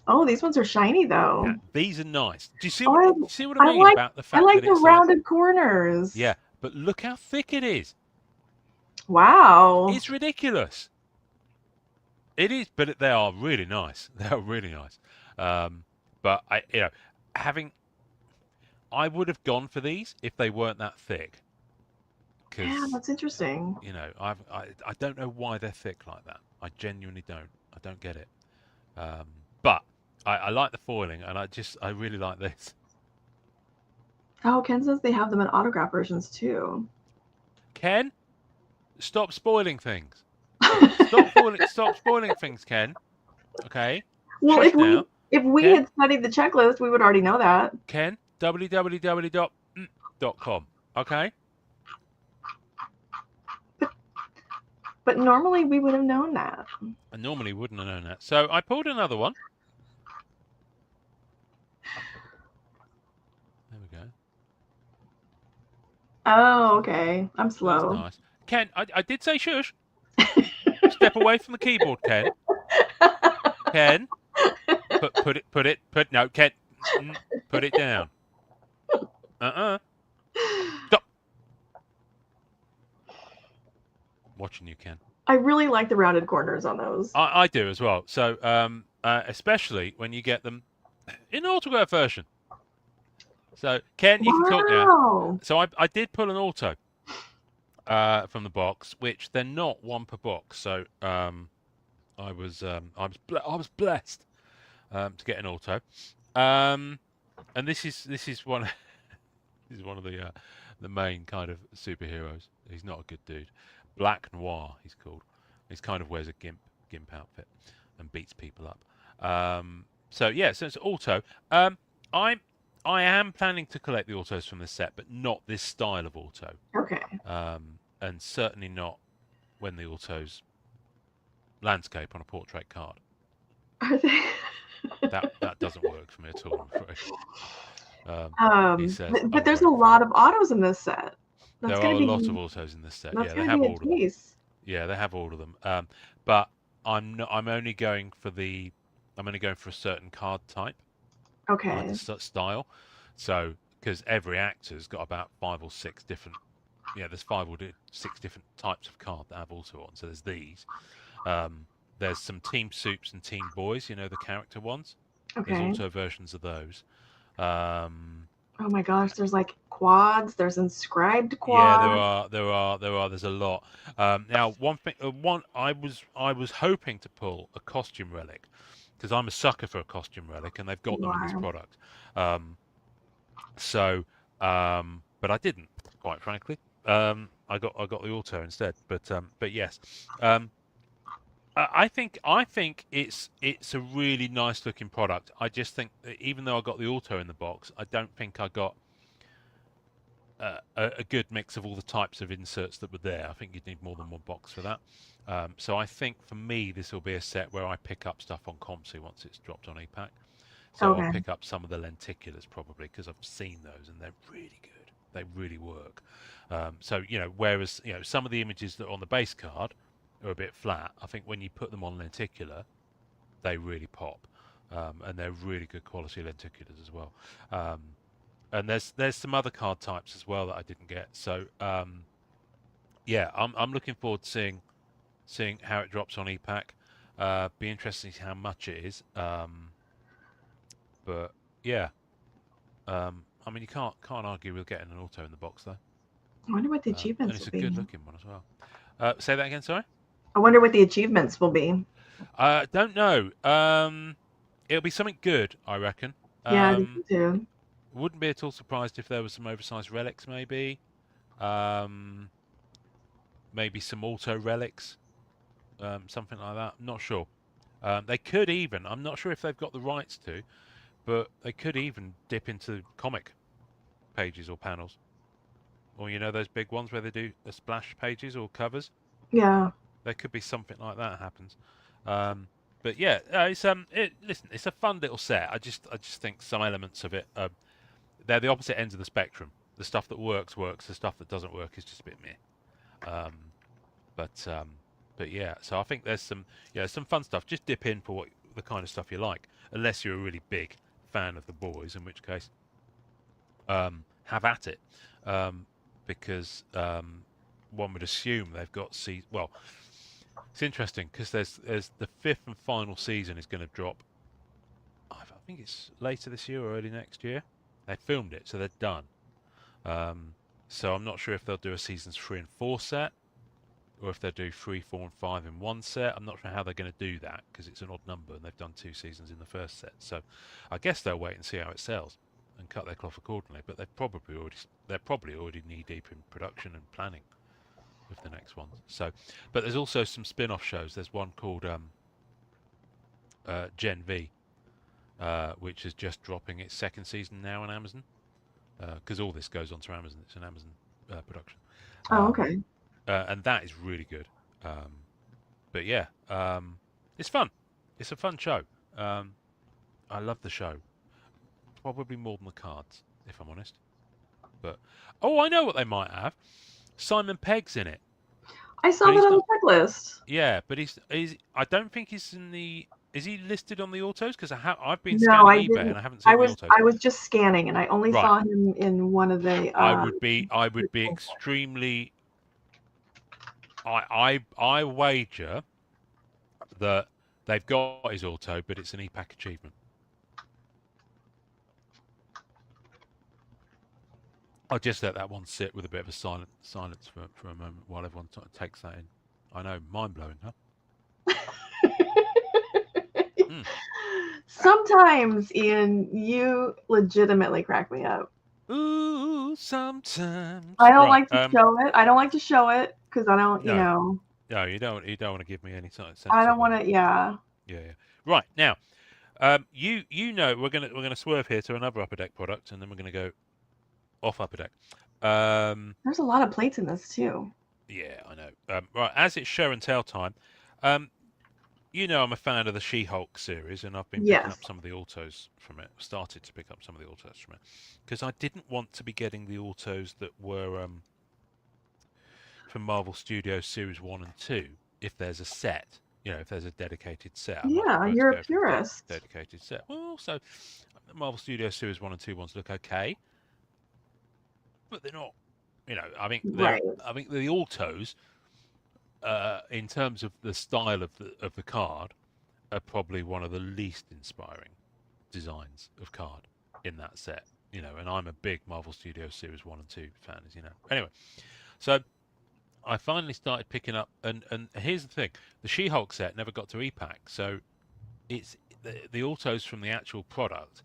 Oh, these ones are shiny Yeah, though. these are nice. Do you see Oh, what? Do you see what I mean about the I fact like that the it's like, rounded corners. yeah, but look how thick it is. Wow. It's ridiculous. It is, but they are really nice. They are really nice. But having I would have gone for these if they weren't that thick, Yeah, because that's interesting. I don't know why they're thick like that. I genuinely don't. I don't get it. Um, but I like the foiling, and I really like this. Oh, Ken says they have them in autograph versions too. Ken, stop spoiling things. Well, Stop spoiling things, Ken. Okay, if shush now. we Ken, had studied the checklist, we would already know that. Ken, www.com. Okay. But normally we would have known that. I normally wouldn't have known that. So I pulled another one. There we go. Oh, okay. I'm So that's slow. nice. Ken, I did say shush. Step away from the keyboard, Ken. Ken, put no, Ken, put it down. Stop. Watching you, Ken. I really like the rounded corners on those. I do as well. So especially when you get them in autograph version. So Ken, you can talk now. Wow. So I did pull an auto from the box, which they're not one per box. So I was blessed to get an auto. And this is one this is one of the main kind of superheroes. He's not a good dude. Black Noir, he's called. He's kind of wears a gimp outfit and beats people up. So yeah, so it's auto. I am planning to collect the autos from this set, but not this style of auto. Okay. And certainly not when the autos landscape on a portrait card. Are they? That doesn't work for me at all, I'm afraid. He says, But there's a lot of autos in this set. There That's are gonna a be lot of autos in this set. that's Yeah, they gonna have be all a of them. case. Yeah, they have all of them. But I'm only going for a certain card type, like Okay. the style. So because every actor's got about 5 or 6 different. Yeah, there's 5 or 6 different types of card that have auto on. So there's these. There's some Team Soups and Team Boys. You know, the character ones. There's Okay. auto versions of those. Oh my gosh, there's like quads, there's inscribed Yeah, quads. there's a lot. Now, one I was hoping to pull a costume relic because I'm a sucker for a costume relic, and they've got You them in this are. product. So, but I didn't, quite frankly. I got the auto instead. But yes, I think it's a really nice looking product. I just think that even though I got the auto in the box, I don't think I got a good mix of all the types of inserts that were there. I think you'd need more than one box for that. So I think for me, this will be a set where I pick up stuff on Compsy once it's dropped on EPAC. So I'll Okay. pick up some of the lenticulars probably because I've seen those and they're really good. They really work. So whereas some of the images that are on the base card are a bit flat, I think when you put them on lenticular, they really pop, and they're really good quality lenticulars as well. And there's some other card types as well that I didn't get. So yeah, I'm looking forward to seeing how it drops on EPAC. Be interesting to see how much it is. But yeah, I mean you can't argue with getting an auto in the box though. I wonder what the And achievements it's will a be. good looking one as well. Say that again, sorry. I wonder what the achievements will be. Don't know. It'll be something good, I reckon. Yeah, I think so too. Wouldn't be at all surprised if there was some oversized relics, maybe. Maybe some auto relics, something like that. I'm not sure. They could even, I'm not sure if they've got the rights to, but they could even dip into comic pages or panels. Or those big ones where they do the splash pages or covers. Yeah. There could be something like that happens. But yeah, listen, it's a fun little set. I just think some elements of it, they're the opposite ends of the spectrum. The stuff that works. The stuff that doesn't work is just a bit meh. But yeah, so I think there's some fun stuff. Just dip in for the kind of stuff you like, unless you're a really big fan of the boys, in which case, have at it, because one would assume they've got well. It's interesting because there's the fifth and final season is going to drop. I think it's later this year or early next year. They filmed it, so they're done. So I'm not sure if they'll do a seasons 3 and 4 set, or if they'll do 3, 4, and 5 in one set. I'm not sure how they're going to do that because it's an odd number and they've done 2 seasons in the first set. So I guess they'll wait and see how it sells and cut their cloth accordingly. But they're probably already knee deep in production and planning with the next ones. So, but there's also some spin-off shows. There's one called Gen V, which is just dropping its second season now on Amazon, because all this goes onto Amazon. It's an Amazon production. Oh, okay. And that is really good. But yeah, it's fun. It's a fun show. I love the show. Probably more than the cards, if I'm honest. But I know what they might have. Simon Pegg's in it. I saw that on the checklist. Yeah, but he's. I don't think he's in the. Is he listed on the autos? Because I've been scanning eBay and I haven't seen the autos. I was just scanning and I only saw him in one of the. I would be extremely. I wager that they've got his auto, but it's an EPAC achievement. I'll just let that one sit with a bit of a silence for a moment while everyone takes that in. I know, mind blowing, huh? Sometimes, Ian, you legitimately crack me up. Ooh, sometimes. I don't like to show it. I don't like to show it because I don't, you know. No, you don't. You don't want to give me any sense. I don't want to. Yeah. Yeah. Right now, you know we're gonna swerve here to another Upper Deck product, and then we're gonna go off Upper Deck. There's a lot of plates in this too. Yeah, I know. Right, as it's show and tell time, you know I'm a fan of the She-Hulk series, and I've been picking up some of the autos from it. Started to pick up some of the autos from it because I didn't want to be getting the autos that were from Marvel Studios Series 1 and 2 if there's a set. You know, if there's a dedicated set. Yeah, you're a purist. Dedicated set. Well, also, the Marvel Studios Series 1 and 2 ones look okay, but they're not. You know, I think I think the autos, in terms of the style of the card, are probably one of the least inspiring designs of card in that set. You know, and I'm a big Marvel Studios Series 1 and 2 fan, as you know. Anyway, so I finally started picking up, and here's the thing: the She-Hulk set never got to EPAC, so it's the autos from the actual product.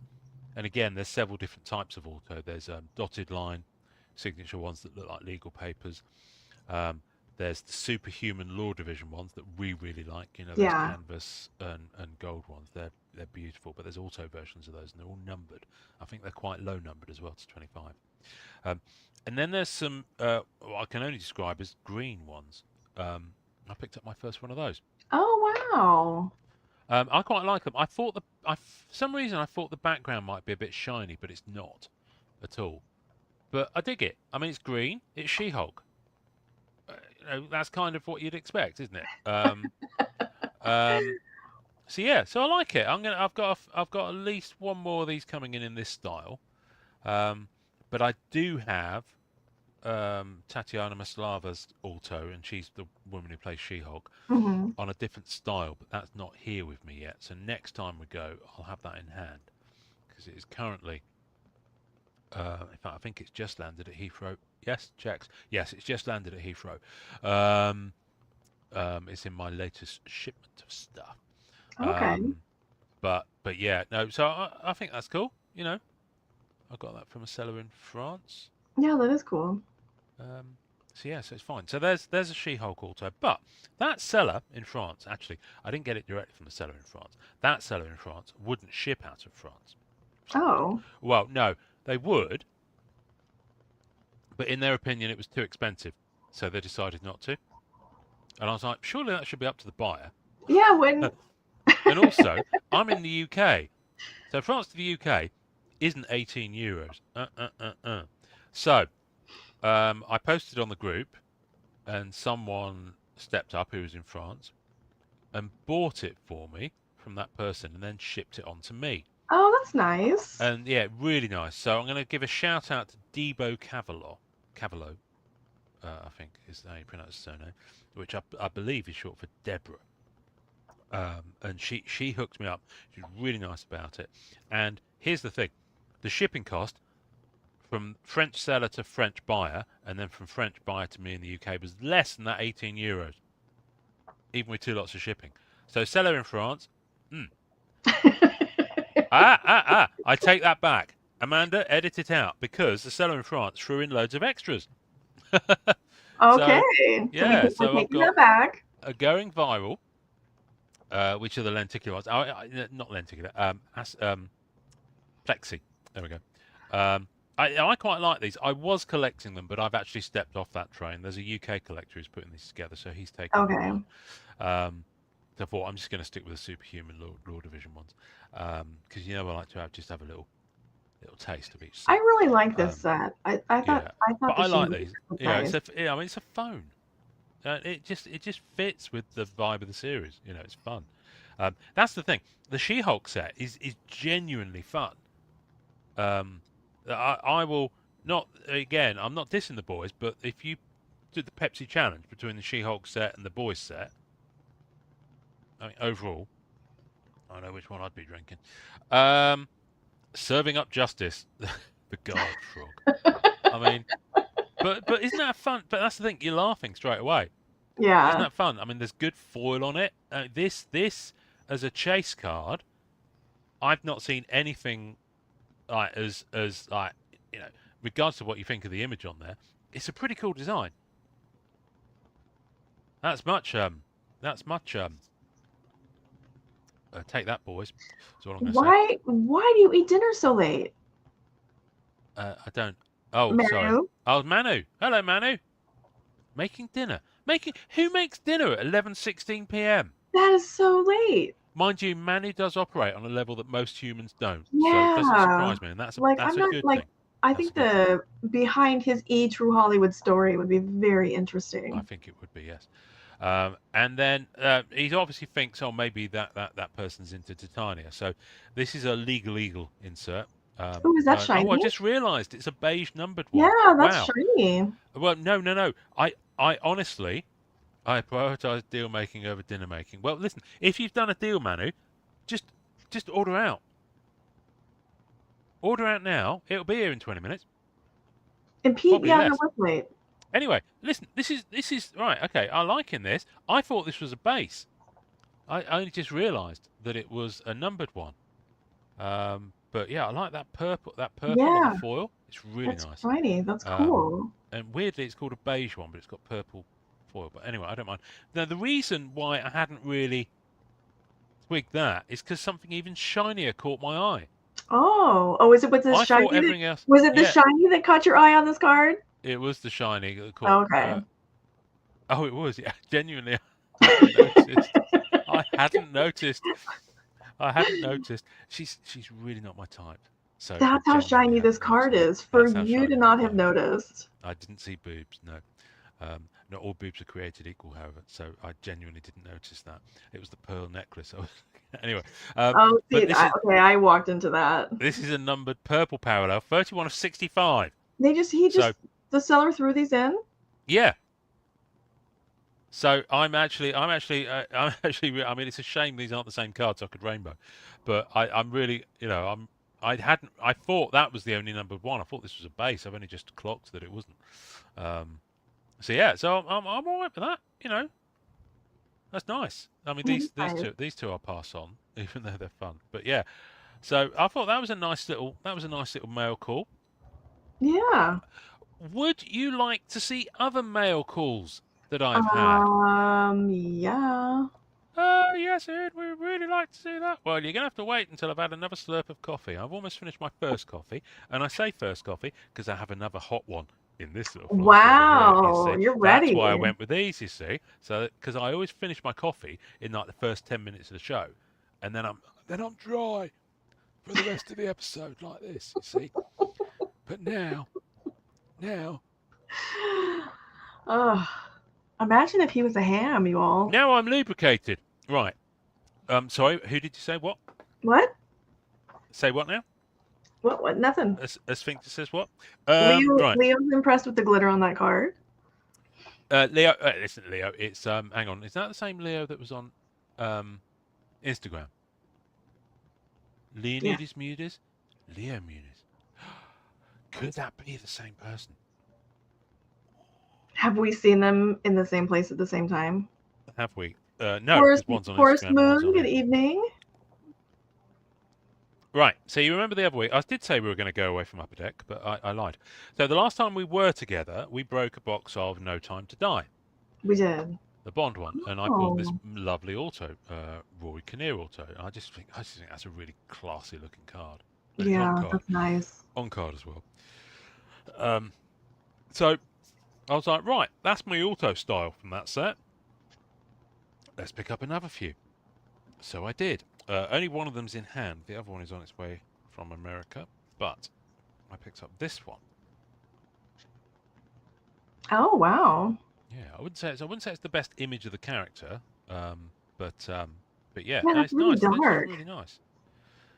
And again, there's several different types of auto. There's dotted line, signature ones that look like legal papers. There's the superhuman law division ones that we really like. You know, those canvas and gold ones. They're beautiful. But there's auto versions of those, and they're all numbered. I think they're quite low numbered as well, to 25. And then there's some what I can only describe as green ones. I picked up my first one of those. Oh wow! I quite like them. I thought for some reason I thought the background might be a bit shiny, but it's not at all. But I dig it. I mean, it's green. It's She-Hulk. You know, that's kind of what you'd expect, isn't it? So yeah, so I like it. I've got at least one more of these coming in this style. But I do have Tatiana Maslava's auto, and she's the woman who plays She-Hulk, on a different style, but that's not here with me yet. So next time we go, I'll have that in hand because it is currently. In fact, I think it's just landed at Heathrow. Yes, checks. Yes, it's just landed at Heathrow. It's in my latest shipment of stuff. Okay. But yeah, no. So I think that's cool. You know, I got that from a seller in France. Yeah, that is cool. So yeah, so it's fine. So there's a She-Hulk auto, but that seller in France, actually, I didn't get it directly from the seller in France. That seller in France wouldn't ship out of France. Oh. Well, no, they would, but in their opinion, it was too expensive, so they decided not to. And I was like, surely that should be up to the buyer. Yeah, when. And also, I'm in the UK, so France to the UK isn't €18. So. I posted on the group, and someone stepped up who was in France and bought it for me from that person and then shipped it on to me. Oh, that's nice. And yeah, really nice. So I'm going to give a shout out to Debo Cavallo, I think is how you pronounce his surname, which I believe is short for Deborah. And she hooked me up. She was really nice about it. And here's the thing: the shipping cost from French seller to French buyer, and then from French buyer to me in the UK was less than that 18 euros, even with 2 lots of shipping. So seller in France, I take that back. Amanda, edit it out because the seller in France threw in loads of extras. Okay. Yeah, We're so I've taking got that back. a going viral, which are the lenticular ones. Not lenticular, plexi. There we go. I quite like these. I was collecting them, but I've actually stepped off that train. There's a UK collector who's putting these together, so he's taking them Okay. on. So I thought I'm just going to stick with the superhuman Law Division ones, because I like to have a little taste of each set. I really like this set. I thought but the I like Ziemke these. was Yeah, nice. it's a phone. It just fits with the vibe of the series. It's fun. That's the thing. The She-Hulk set is genuinely fun. I will not, again, I'm not dissing the boys, but if you did the Pepsi challenge between the She-Hulk set and the boys set, I mean, overall, I know which one I'd be drinking. Serving up justice. For God, Frog. I mean, but isn't that fun? But that's the thing, you're laughing straight away. Yeah. Isn't that fun? I mean, there's good foil on it. This as a chase card, I've not seen anything like as like regards to what you think of the image on there. It's a pretty cool design. That's much. Take that, boys. That's what I'm going to say. Why do you eat dinner so late? I don't. Oh, Manu? sorry. Oh, Manu. Hello, Manu. Making dinner. Who makes dinner at 11:16 p.m.? That is so late. Mind you, Manu does operate on a level that most humans don't. Yeah. So it doesn't surprise me, and that's a good thing. I think the behind his True Hollywood story would be very interesting. I think it would be, yes. And then he obviously thinks, oh, maybe that person's into Titania. So this is a legal eagle insert. Oh, is that shiny? Oh, I just realised it's a beige numbered one. Yeah, that's shiny. Well, no. I honestly, I prioritise deal making over dinner making. Well, listen, if you've done a deal, Manu, just order out. Order out now. It'll be here in 20 minutes. And Pete, yeah, it was late. Anyway, listen, this is right. Okay, I'm liking this. I thought this was a base. I only just realised that it was a numbered one. But yeah, I like that purple on the foil. It's really nice. That's shiny. That's cool. And weirdly, it's called a beige one, but it's got purple foil. But anyway, I don't mind. Now, the reason why I hadn't really twigged that is because something even shinier caught my eye. Oh, is it with the shiny? Was it the shiny that caught your eye on this card? It was the shiny that caught. Okay. Oh, it was. Yeah, genuinely, I hadn't noticed. She's really not my type. So that's how shiny this card is. For you to not have noticed. I didn't see boobs. No. Not all boobs are created equal, however. So I genuinely didn't notice that. It was the pearl necklace. Anyway. Okay, I walked into that. This is a numbered purple parallel, 31 of 65. The seller threw these in? Yeah. So I'm actually. I mean, it's a shame these aren't the same cards. I could rainbow, but I'm really. I thought that was the only numbered one. I thought this was a base. I've only just clocked that it wasn't. So yeah. So I'm all right with that. That's nice. I mean, these two I'll pass on, even though they're fun. But yeah. So I thought that was a nice little mail call. Yeah. Would you like to see other mail calls that I've had? Yeah. Yes, Ed, we'd really like to see that. Well, you're going to have to wait until I've had another slurp of coffee. I've almost finished my first coffee, and I say first coffee because I have another hot one in this little flask. Wow, you're ready. That's why I went with these, you see. So, because I always finish my coffee in like the first 10 minutes of the show, and then I'm dry for the rest of the episode like this, you see. But now. Imagine if he was a ham, you all. Now I'm lubricated. Right. Sorry, who did you say what? What? Say what now? What? Nothing. A sphincter says what? Leo. Right. Leo's impressed with the glitter on that card. Leo, listen, Leo. It's hang on. Is that the same Leo that was on Instagram? Yeah. Leonidas Muniz? Leo Muniz. Could that be the same person? Have we seen them in the same place at the same time? Have we? No, because one's on Forest Instagram and one's Moon. on Good here. evening. Right. So you remember the other week? I did say we were going to go away from Upper Deck, but I lied. So the last time we were together, we broke a box of No Time to Die, We did. the Bond one, and I bought this Oh. lovely auto, Rory Kinnear auto. I just think that's a really classy looking card. And it's on Yeah, card, that's nice. on card as well. So I was like, right, that's my auto style from that set. Let's pick up another few. So I did. Only one of them's in hand. The other one is on its way from America, but I picked up this one. Oh wow. Yeah, I wouldn't say it's the best image of the character, but yeah, Yeah, no, that's it's really nice. It's actually dark. really nice.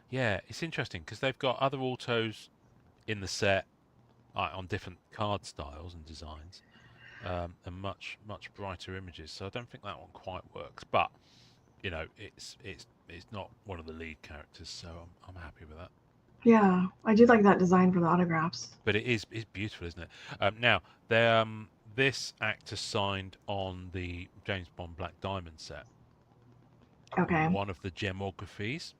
Yeah, it's interesting because they've got other autos in the set on different card styles and designs, and much brighter images. So I don't think that one quite works, but you know, it's not one of the lead characters, so I'm happy with that. Yeah, I do like that design for the autographs. But it's beautiful, isn't it? Now, this actor signed on the James Bond Black Diamond set. Okay. One of the gemographies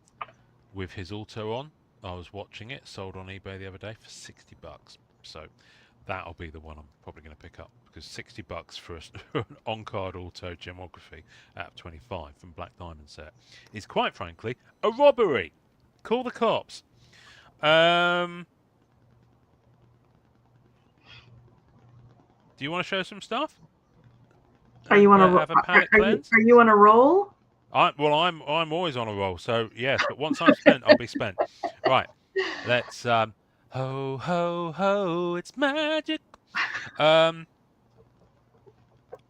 with his auto on. I was watching it, sold on eBay the other day for $60. So that'll be the one I'm probably going to pick up because $60 for an on-card auto gemography at 25 from Black Diamond set is quite frankly a robbery. Call the cops. Do you want to show some stuff? Are you on a have a palate cleanse? are you on a roll? I'm always on a roll, so yes. But once I'm spent, I'll be spent. Right. Let's ho ho ho. It's magic. Magic.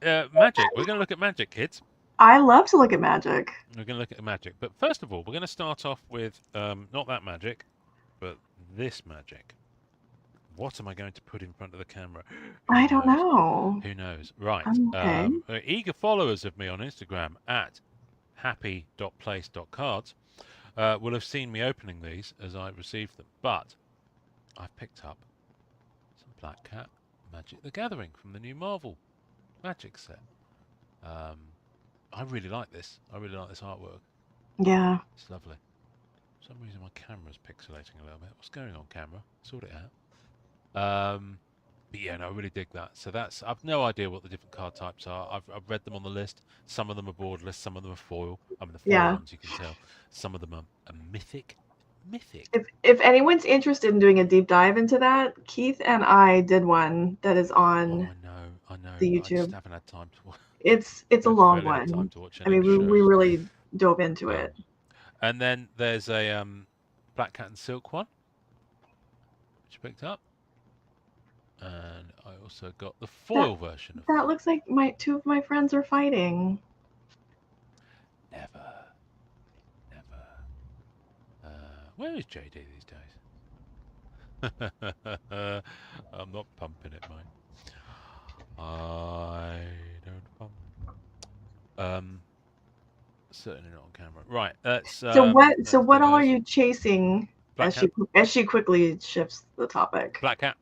We're going to look at magic, kids. I love to look at magic. We're going to look at magic, but first of all, we're going to start off with not that magic, but this magic. What am I going to put in front of the camera? I don't know. Who knows? Right. Okay. Eager followers of me on Instagram at happy.place.cards will have seen me opening these as I received them. But I've picked up some Black Cat Magic the Gathering from the new Marvel Magic set. I really like this. I really like this artwork. Yeah. It's lovely. For some reason my camera's pixelating a little bit. What's going on, camera? Sort it out. But yeah, no, I really dig that. So I've no idea what the different card types are. I've read them on the list. Some of them are borderless, some of them are foil. I mean, the foil ones you can tell. Some of them are mythic. If anyone's interested in doing a deep dive into that, Keith and I did one that is on I know. the I just YouTube. haven't had time to watch. It's a long Barely had time one. to watch I mean, we really dove into it. And then there's a Black Cat and Silk one, which I picked up. And I also got the foil version of that. Looks like two of my friends are fighting. Never. Where is JD these days? I'm not pumping it, mate. I don't pump. Certainly not on camera. Right. That's so what all are you chasing as she quickly shifts the topic? Black Cat.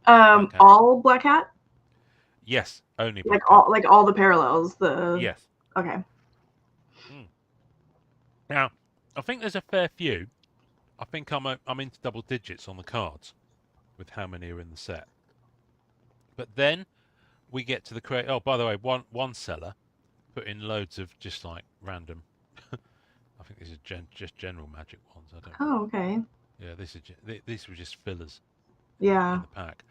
All Black Cat? Yes, only Black Cat. Like all the parallels. Yes. Okay. Now, I think there's a fair few. I think I'm into double digits on the cards with how many are in the set. But then we get to the create. Oh, by the way, one seller put in loads of just like random. I think these are just general magic ones. I don't. Oh, okay. Yeah, these were just fillers. Yeah. In the pack.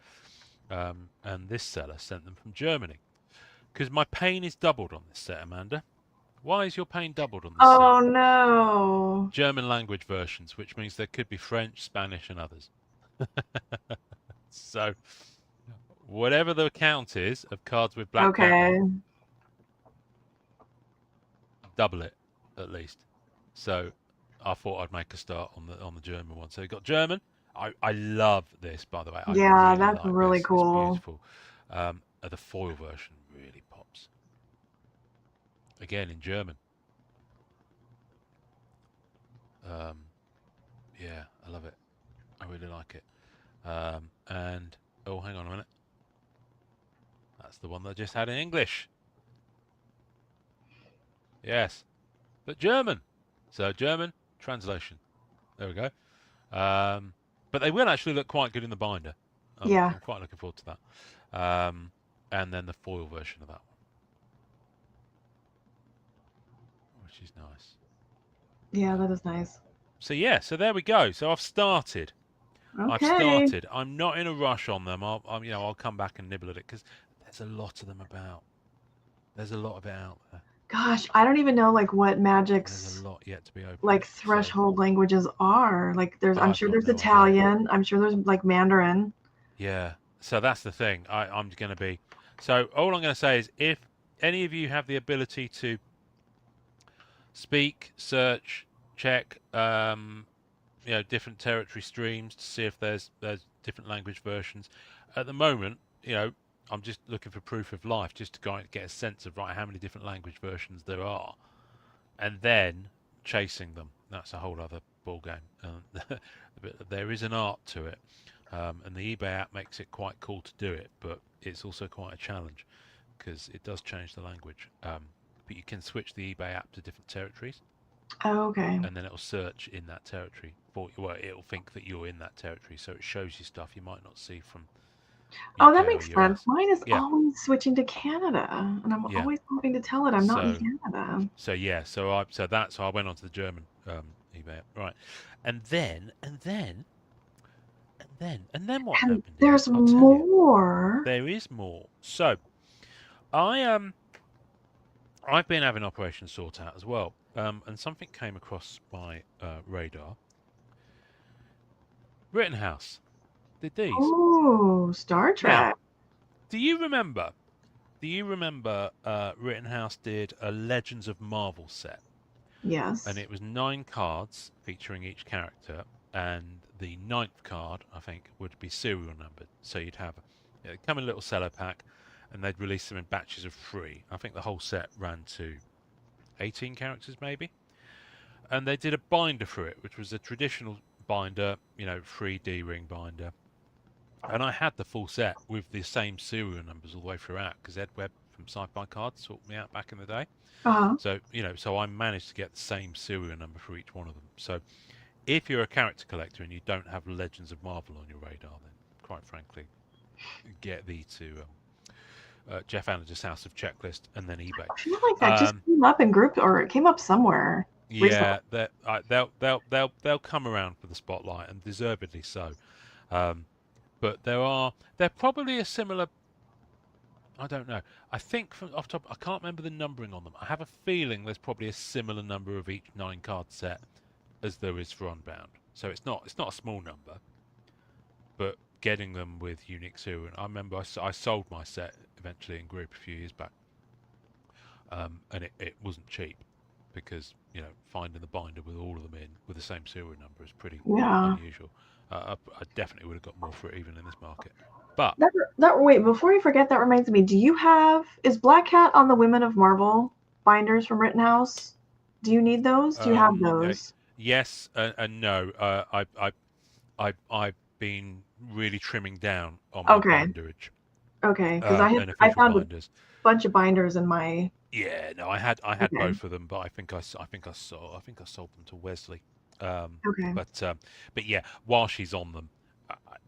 And this seller sent them from Germany because my pain is doubled on this set, Amanda. Why is your pain doubled on this set? Oh no! German language versions, which means there could be French, Spanish, and others. So, whatever the count is of cards with Black Cat on, double it. at least. So I thought I'd make a start on the German one. So you got German. I love this, by the way. I Yeah, really that's like really this. It's cool. beautiful. The foil version really pops. Again in German. Um, yeah, I love it. I really like it. And oh, hang on a minute. That's the one that I just had in English. Yes, but German. So German translation. There we go. But they will actually look quite good in the binder. Yeah. I'm quite looking forward to that. And then the foil version of that one, which is nice. Yeah, that is nice. So yeah, so there we go. So I've started. I've Okay. started. I'm not in a rush on them. I'll come back and nibble at it because there's a lot of them about. There's a lot of it out there. Gosh, I don't even know like what There's Magic's a lot yet to be opened. like So threshold languages are. Like I'm I've sure got there's no idea. Italian. I'm sure there's like Mandarin. Yeah. So that's the thing. I'm going to be. So all I'm going to say is, if any of you have the ability to speak, search, check, different territory streams to see if there's different language versions. At the moment, I'm just looking for proof of life, just to go and get a sense of right how many different language versions there are, and then chasing them. That's a whole other ball game. There is an art to it, and the eBay app makes it quite cool to do it, but it's also quite a challenge because it does change the language. But you can switch the eBay app to different territories, Oh, okay. and then it'll search in that territory for you. Well, it'll think that you're in that territory, so it shows you stuff you might not see from Oh, that UK or makes sense. US. Mine is Yeah, always switching to Canada, and I'm yeah. always having to tell it I'm not in So, Canada. so I went on to the German eBay app, right, and then what And happened is, there's I'll tell you, more. there is more. So I've been having Operation Sort Out as well, and something came across my radar. Rittenhouse did these. Oh, Star Now, Trek. do you remember? Do you remember Rittenhouse did a Legends of Marvel set, and Yes. it was 9 cards featuring each character, and the ninth card, I think, would be serial numbered. So you'd have it'd come in a little cello pack, and they'd release them in batches of 3. I think the whole set ran to 18 characters maybe, and they did a binder for it, which was a traditional binder, 3D ring binder. And I had the full set with the same serial numbers all the way throughout because Ed Webb from Sci-Fi Cards sorted me out back in the day. Uh-huh. So I managed to get the same serial number for each one of them. So if you're a character collector and you don't have Legends of Marvel on your radar, then quite frankly, get thee to Jeff Annager's House of Checklist and then eBay. I feel like that just came up in group, or it came up somewhere recently. Yeah, they'll come around for the spotlight, and deservedly so. But they're probably a similar. I don't know. I think from off top, I can't remember the numbering on them. I have a feeling there's probably a similar number of each 9-card set as there is for Unbound. So it's not a small number, but getting them with unique serial. I remember I sold my set eventually in group a few years back, and it wasn't cheap because finding the binder with all of them in with the same serial number is pretty Yeah. unusual. I definitely would have got more for it even in this market. But Wait, before you forget, that reminds me. Is Black Cat on the Women of Marvel binders from Rittenhouse? Do you need those? Do you have those? yes and no. I've been really trimming down on my Okay. binderage. Okay, because And I official found binders. a bunch of binders in my. Yeah, no, I had Okay. both of them, but I think I sold them to Wesley. Okay. But yeah, while she's on them,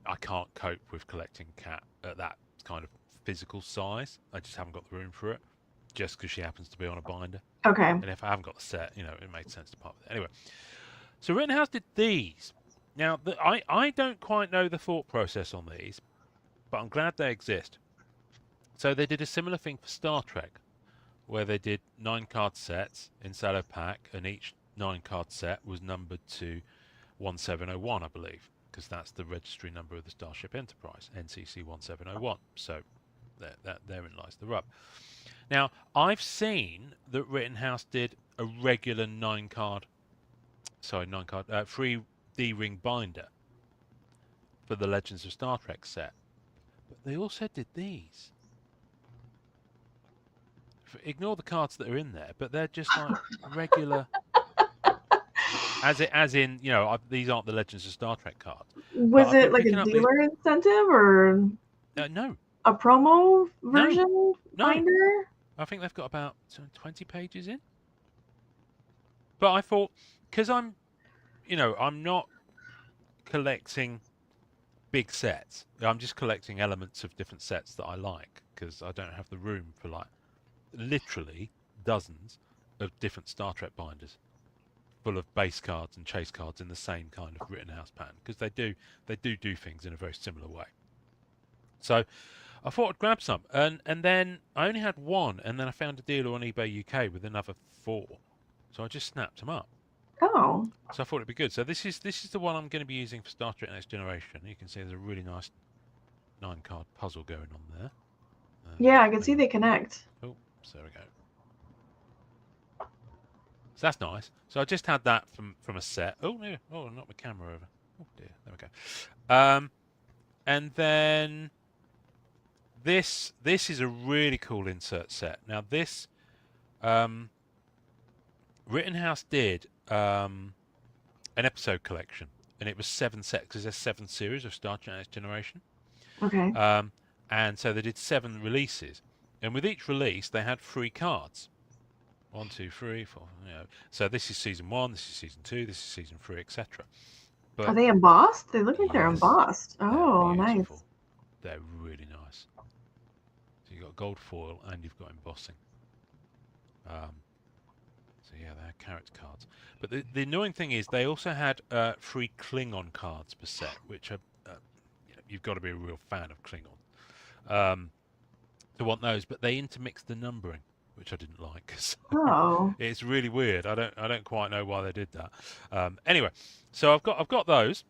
I can't cope with collecting Cat at that kind of physical size. I just haven't got the room for it, just because she happens to be on a binder. Okay. And if I haven't got the set, it made sense to part with it. Anyway, so Rittenhouse did these. Now, I don't quite know the thought process on these, but I'm glad they exist. So they did a similar thing for Star Trek, where they did 9-card sets in cello pack, and each 9-card set was numbered to 1701, I believe, because that's the registry number of the Starship Enterprise, NCC 1701. So therein lies the rub. Now, I've seen that Rittenhouse did a regular 9-card, 3D ring binder for the Legends of Star Trek set. But they also did these. Ignore the cards that are in there, but they're just like regular. As in, these aren't the Legends of Star Trek cards. But Was I've it been like a picking up these. dealer incentive or No, a promo no, version no. binder? I think they've got about 20 pages in. But I thought, because I'm not collecting big sets. I'm just collecting elements of different sets that I like because I don't have the room for like literally dozens of different Star Trek binders full of base cards and chase cards in the same kind of Rittenhouse pattern because they do things in a very similar way. So I thought I'd grab some, and then I only had one, and then I found a dealer on eBay UK with another 4, so I just snapped them up. Oh. So I thought it'd be good. So this is the one I'm going to be using for Star Trek Next Generation. You can see there's a really nice 9-card puzzle going on there. Yeah, I can see they connect. Oh, so there we go. So that's nice. So I just had that from a set. Oh no! Oh, knocked my camera over. Oh dear. There we go. And then this is a really cool insert set. Now this, Rittenhouse did an episode collection, and it was 7 sets because there's 7 series of Star Trek Next Generation. Okay. And so they did 7 releases, and with each release they had 3 cards. 1, 2, 3, 4. So this is season 1, this is season 2, this is season 3, etc. Are they embossed? They look like they're Yes, embossed. Oh, nice. They're really nice. So you've got gold foil and you've got embossing. So yeah, they're character cards. But the annoying thing is they also had 3 Klingon cards per set, which are you've got to be a real fan of Klingon to want those. But they intermixed the numbering, which I didn't like. So Oh. it's really weird. I don't quite know why they did that. Anyway, so I've got those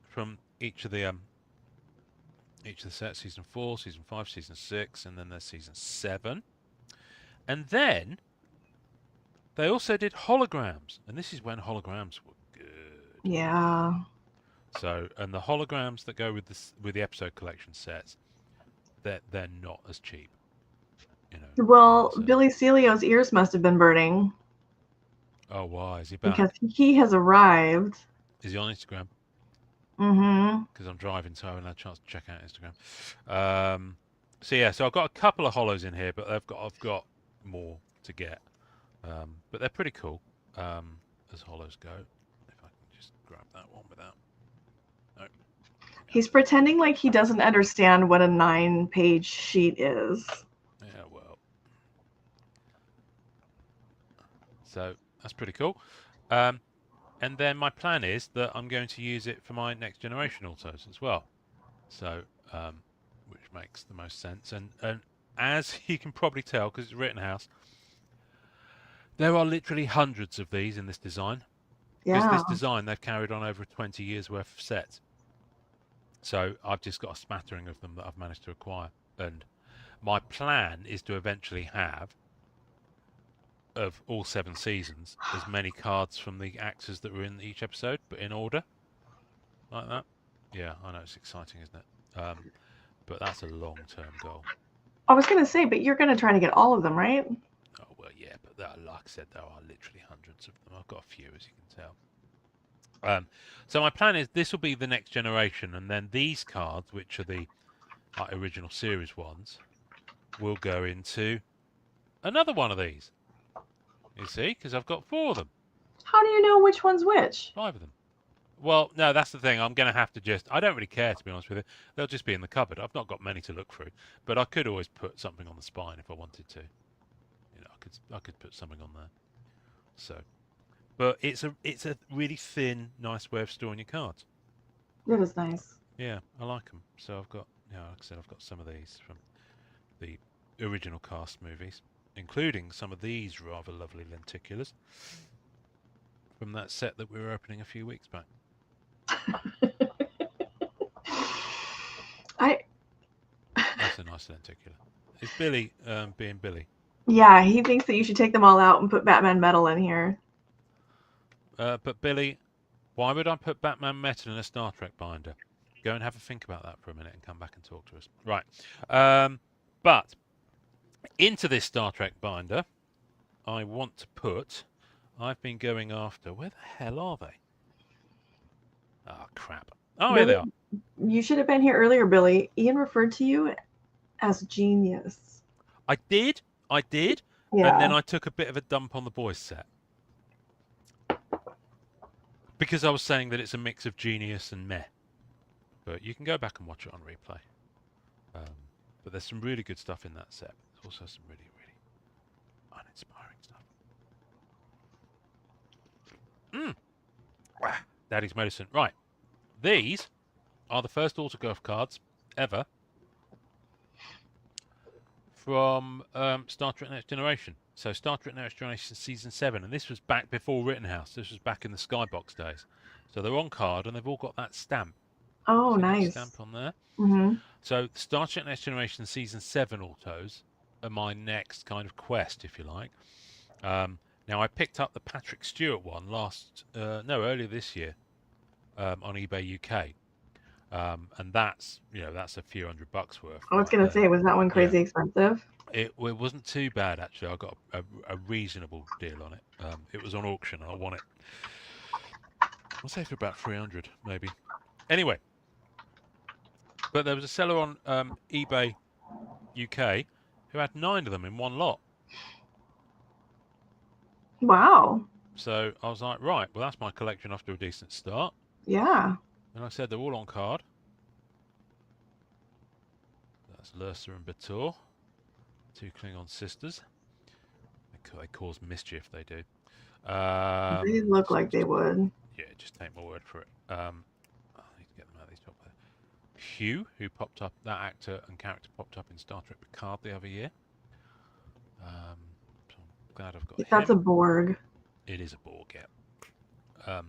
from each of the sets: season 4, season 5, season 6, and then there's season 7. And then they also did holograms, and this is when holograms were good. Yeah. So, and the holograms that go with the episode collection sets, they're not as cheap. Well, Billy Celio's ears must have been burning. Oh, why is he back? Because he has arrived. Is he on Instagram? Mm-hmm. Because I'm driving, so I haven't had a chance to check out Instagram. So yeah, so I've got a couple of hollows in here, but I've got more to get. But they're pretty cool as hollows go. If I can just grab that one without. No. He's pretending like he doesn't understand what a 9-page sheet is. Yeah, well. So that's pretty cool. And then my plan is that I'm going to use it for my Next Generation autos as well. So, which makes the most sense. And as you can probably tell, because it's Rittenhouse, there are literally hundreds of these in this design. Because this design they've carried on over 20 years worth of sets. So I've just got a smattering of them that I've managed to acquire. And my plan is to eventually have, of all 7 seasons, as many cards from the actors that were in each episode, but in order. Like that. Yeah, I know, it's exciting, isn't it? But that's a long-term goal. I was going to say, but you're going to try to get all of them, right? Oh, well, yeah, but like I said, there are literally hundreds of them. I've got a few, as you can tell. So my plan is this will be the Next Generation, and then these cards, which are the original series ones, will go into another one of these. You see, because I've got 4 of them. How do you know which one's which? 5 of them. Well, no, that's the thing. I'm going to have to I don't really care, to be honest with you. They'll just be in the cupboard. I've not got many to look through, but I could always put something on the spine if I wanted to. I could put something on there. So, but it's a really thin, nice way of storing your cards. It is nice. Yeah, I like them. So I've got, like I said, I've got some of these from the original cast movies, including some of these rather lovely lenticulars from that set that we were opening a few weeks back. That's a nice lenticular. It's Billy being Billy. Yeah, he thinks that you should take them all out and put Batman metal in here. But Billy, why would I put Batman metal in a Star Trek binder? Go and have a think about that for a minute and come back and talk to us. Right. But into this Star Trek binder, I want to put. I've been going after. Where the hell are they? Oh, crap. Oh, here they Billy, are. you should have been here earlier, Billy. Ian referred to you as genius. I did. And then Yeah. I took a bit of a dump on the boys set. Because I was saying that it's a mix of genius and meh. But you can go back and watch it on replay. But there's some really good stuff in that set. There's also some really, really uninspiring stuff. Daddy's medicine. Right. These are the first autograph cards ever from Star Trek Next Generation. So Star Trek Next Generation Season 7. And this was back before Rittenhouse. This was back in the Skybox days. So they're on card and they've all got that stamp. Oh, See nice. that stamp on there? Mm-hmm. So Star Trek Next Generation Season 7 autos are my next kind of quest, if you like. Now, I picked up the Patrick Stewart one earlier this year on eBay UK. And that's a few $100 worth. I was going to say, was that one crazy expensive? It wasn't too bad, actually. I got a reasonable deal on it. It was on auction. I won it. I'll say for about 300, maybe. Anyway. But there was a seller on eBay UK who had 9 of them in one lot. Wow. So I was like, right, well, that's my collection off to a decent start. Yeah. And I said they're all on card. That's Lursa and Bator, 2 Klingon sisters. They cause mischief, they do. They look like they would. Yeah, just take my word for it. I need to get them out of these top there. Hugh, who popped up, that actor and character popped up in Star Trek Picard the other year. So I'm glad I've got That's him. a Borg. It is a Borg, yeah.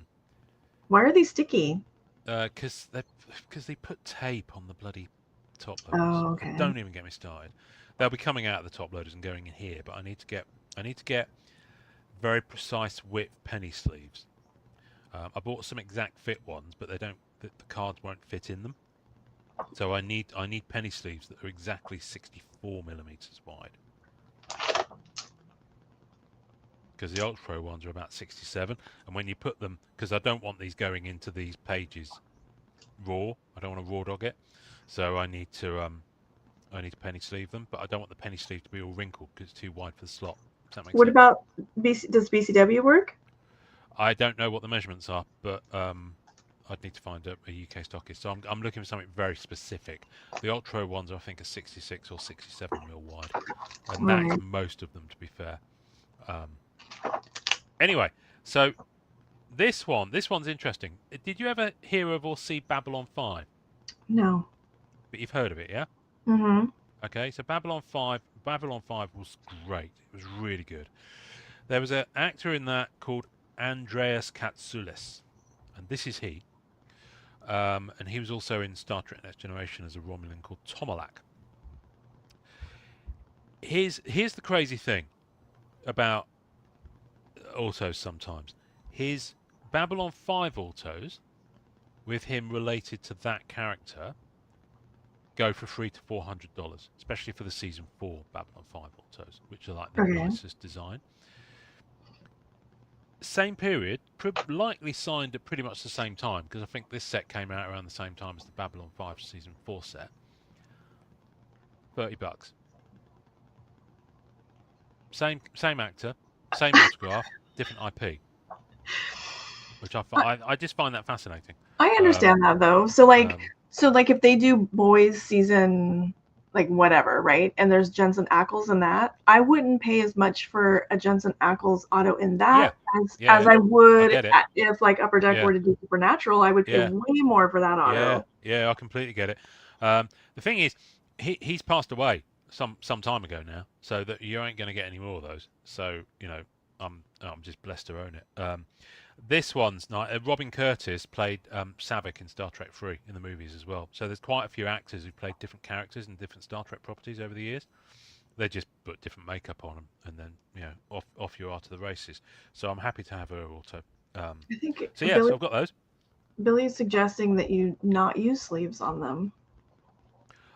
Why are they sticky? Because they put tape on the bloody top loaders. Oh, okay. Don't even get me started. They'll be coming out of the top loaders and going in here, but I need to get very precise width penny sleeves. I bought some exact fit ones, but the cards won't fit in them. So I need penny sleeves that are exactly 64 millimeters wide. Because the Ultra Pro ones are about 67, and when you put them, because I don't want these going into these pages raw. I don't want to raw dog it, so I need to penny sleeve them, but I don't want the penny sleeve to be all wrinkled because it's too wide for the slot. Does that make sense? What about does BCW work? I don't know what the measurements are, but I'd need to find a UK stockist. So I'm looking for something very specific. The Ultra ones I think are 66 or 67 mil wide, and that's most of them, to be fair. Anyway, so this one's interesting. Did you ever hear of or see Babylon 5? No. But you've heard of it, yeah? Mm-hmm. Okay, so Babylon 5 was great. It was really good. There was an actor in that called Andreas Katsoulis, and this is he. And he was also in Star Trek Next Generation as a Romulan called Tomalak. Here's the crazy thing about autos sometimes. His Babylon 5 autos, with him related to that character, go for $300 to $400, especially for the Season 4 Babylon 5 autos, which are like the nicest design. Same period, likely signed at pretty much the same time, because I think this set came out around the same time as the Babylon 5 Season 4 set. $30. Same actor, same autograph, different IP. Which I just find that fascinating. I understand that though. So like if they do boys season like whatever, right? And there's Jensen Ackles in that, I wouldn't pay as much for a Jensen Ackles auto in that as I would if like Upper Deck were to do Supernatural. I would pay way more for that auto. Yeah, I completely get it. The thing is, he's passed away some time ago now, so that you ain't going to get any more of those. So I'm just blessed to own it. This one's not. Robin Curtis played Savick in Star Trek 3 in the movies as well. So there's quite a few actors who played different characters in different Star Trek properties over the years. They just put different makeup on them, and then off you are to the races. So I'm happy to have her auto. I think So yeah, so I've got those. Billy's suggesting that you not use sleeves on them.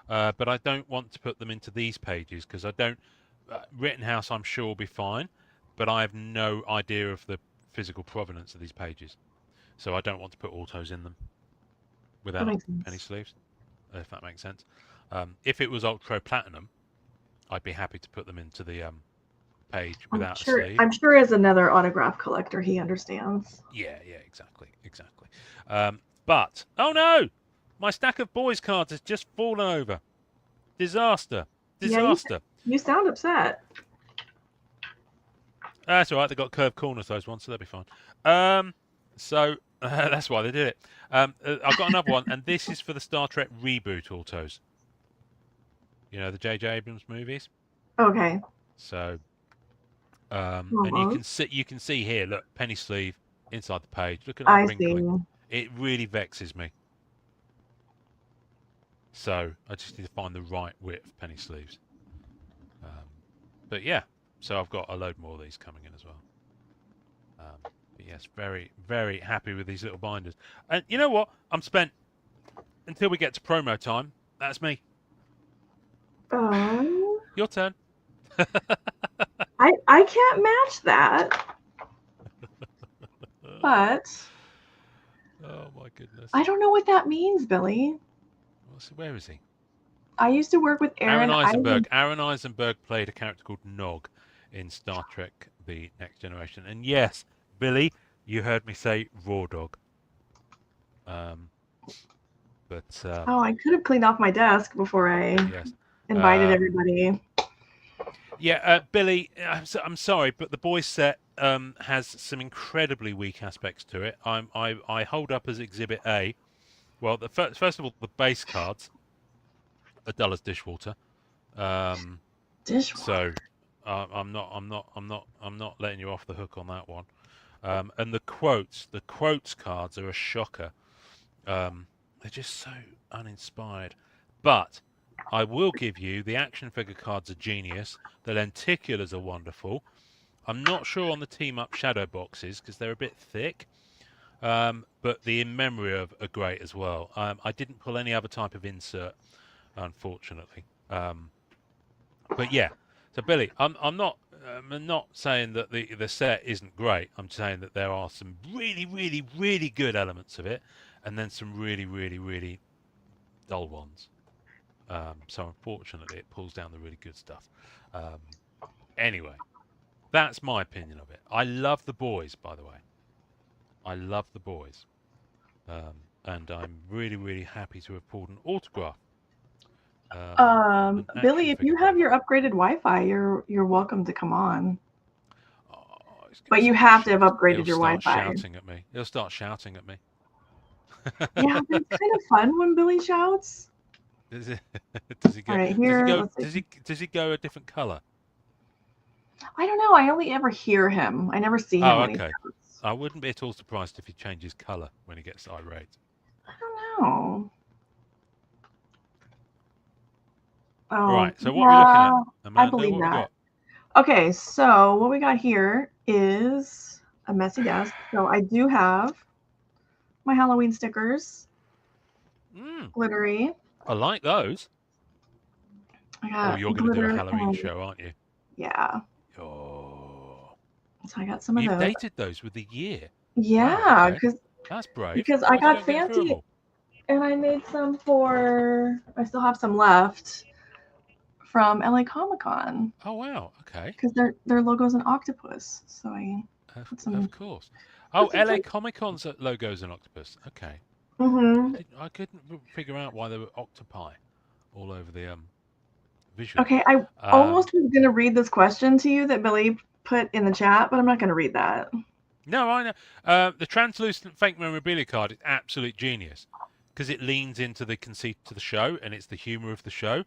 But I don't want to put them into these pages because I don't. Rittenhouse, I'm sure, will be fine, but I have no idea of the physical provenance of these pages, so I don't want to put autos in them That without makes sense. penny sleeves, if that makes sense. If it was ultra platinum, I'd be happy to put them into the page without a sleeve. I'm sure as another autograph collector, he understands. Yeah, exactly. But oh no, my stack of boys cards has just fallen over. Disaster. Yeah, you sound upset. That's all right. They got curved corners, those ones, so they'll be fine. So that's why they did it. I've got another one, and this is for the Star Trek reboot autos. You know, the J.J. Abrams movies. Okay. So, and you can see here. Look, penny sleeve inside the page. Look at that wrinkling. It really vexes me. So I just need to find the right width penny sleeves. But yeah, so I've got a load more of these coming in as well. But yes, very, very happy with these little binders. And you know what? I'm spent until we get to promo time. That's me. Your turn. I can't match that. But oh my goodness. I don't know what that means, Billy. Where is he? I used to work with Aaron Eisenberg. Aaron Eisenberg played a character called Nog in Star Trek The Next Generation. And yes, Billy, you heard me say raw dog. But I could have cleaned off my desk before I invited everybody. Yeah, Billy, I'm sorry, but the boys set has some incredibly weak aspects to it. I hold up as Exhibit A. Well, first of all, the base cards are dull as dishwater. Dishwater. So I'm not letting you off the hook on that one. And the quotes cards are a shocker. They're just so uninspired. But I will give you the action figure cards are genius. The lenticulars are wonderful. I'm not sure on the team up shadow boxes because they're a bit thick. But the in memory of are great as well. I didn't pull any other type of insert, unfortunately. But yeah, so Billy, I'm not saying that the set isn't great. I'm saying that there are some really, really, really good elements of it, and then some really, really, really dull ones. So unfortunately, it pulls down the really good stuff. Anyway, that's my opinion of it. I love the boys, by the way. I love the boys, and I'm really, really happy to have pulled an autograph. Billy, if you have your upgraded Wi-Fi, you're welcome to come on. But you have to have upgraded your Wi-Fi. He'll start shouting at me. Yeah, but it's kind of fun when Billy shouts. Does he go? All right, here, does he go a different color? I don't know. I only ever hear him. I never see him. Oh, okay. I wouldn't be at all surprised if he changes color when he gets irate. I don't know. Oh, right. So what are we looking at, Amanda? I believe that. Okay, so what we got here is a messy desk. So I do have my Halloween stickers. Glittery. I like those. You're going to do a Halloween show, aren't you? Yeah. Oh. So I got some of those. You've dated those with the year. Yeah, because that's brave. Because I got fancy, and I made some for. I still have some left from LA Comic-Con. Oh wow! Okay. Because their logo's an octopus, so I put some. Of course. Oh, LA Comic-Con's logo's an octopus. Okay. Mm-hmm. I couldn't figure out why there were octopi all over the visual. Okay, I almost was going to read this question to you that Billy put in the chat, but I'm not going to read that. No, I know. The translucent fake memorabilia card is absolute genius because it leans into the conceit to the show and it's the humor of the show.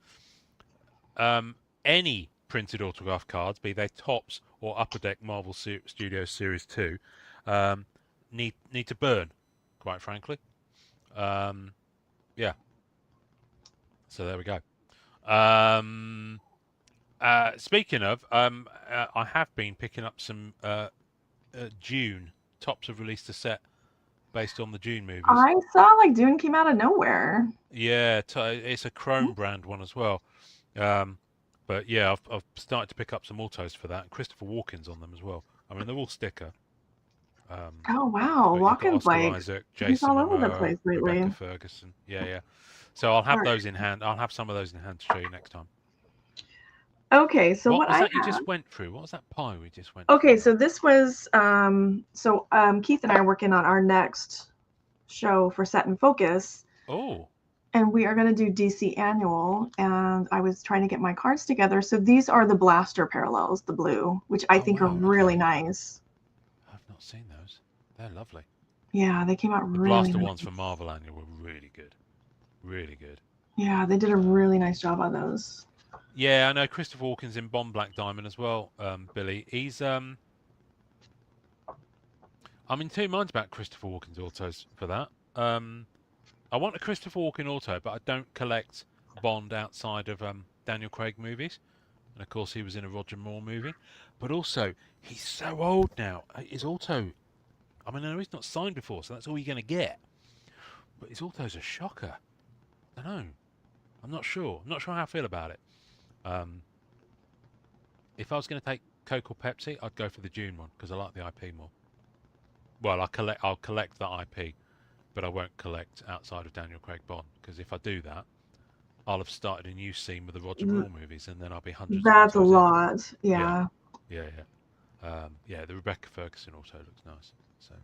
Any printed autograph cards, be they Topps or Upper Deck Marvel Studios Series 2, need to burn, quite frankly. Yeah. So there we go. Speaking of, I have been picking up some Dune. Tops have released a set based on the Dune movies. I saw like Dune came out of nowhere. Yeah, it's a Chrome brand one as well. Um, but yeah, I've started to pick up some autos for that, and Christopher Walken's on them as well. I mean, they're all sticker. Oh wow, But you've got Walken's Oscar like Isaac, he's Jason all over the Momoa, place lately. Rebecca Ferguson. Yeah, yeah. So I'll All have right. those in hand. I'll have some of those in hand to show you next time. Okay, so What what was I that you have. just went through? What was that pie we just went Okay, through so there? this was Keith and I are working on our next show for Set and Focus, Oh, and we are going to do DC Annual. And I was trying to get my cards together. So these are the Blaster parallels, the blue, which I oh think are wow, really okay. nice. I've not seen those. They're lovely. Yeah, they came out The really Blaster ones nice. from Marvel Annual were really good. Really good. Yeah, they did a Um, really nice job on those. yeah, I know Christopher Walken's in Bond Black Diamond as well, Billy. He's I'm in two minds about Christopher Walken's autos for that. I want a Christopher Walken auto, but I don't collect Bond outside of Daniel Craig movies. And of course, he was in a Roger Moore movie. But also, he's so old now. His auto, I mean, I know he's not signed before, so that's all you're going to get. But his auto's a shocker. I don't know. I'm not sure. I'm not sure how I feel about it. Um, if I was going to take Coke or Pepsi, I'd go for the Dune one because I like the IP more. Well, I'll collect that IP, but I won't collect outside of Daniel Craig Bond because if I do that, I'll have started a new scene with the Roger Mm, Moore movies, and then I'll be hundreds of that's a autos in. lot. Yeah, Yeah, yeah, yeah. Yeah, the Rebecca Ferguson auto looks nice. So,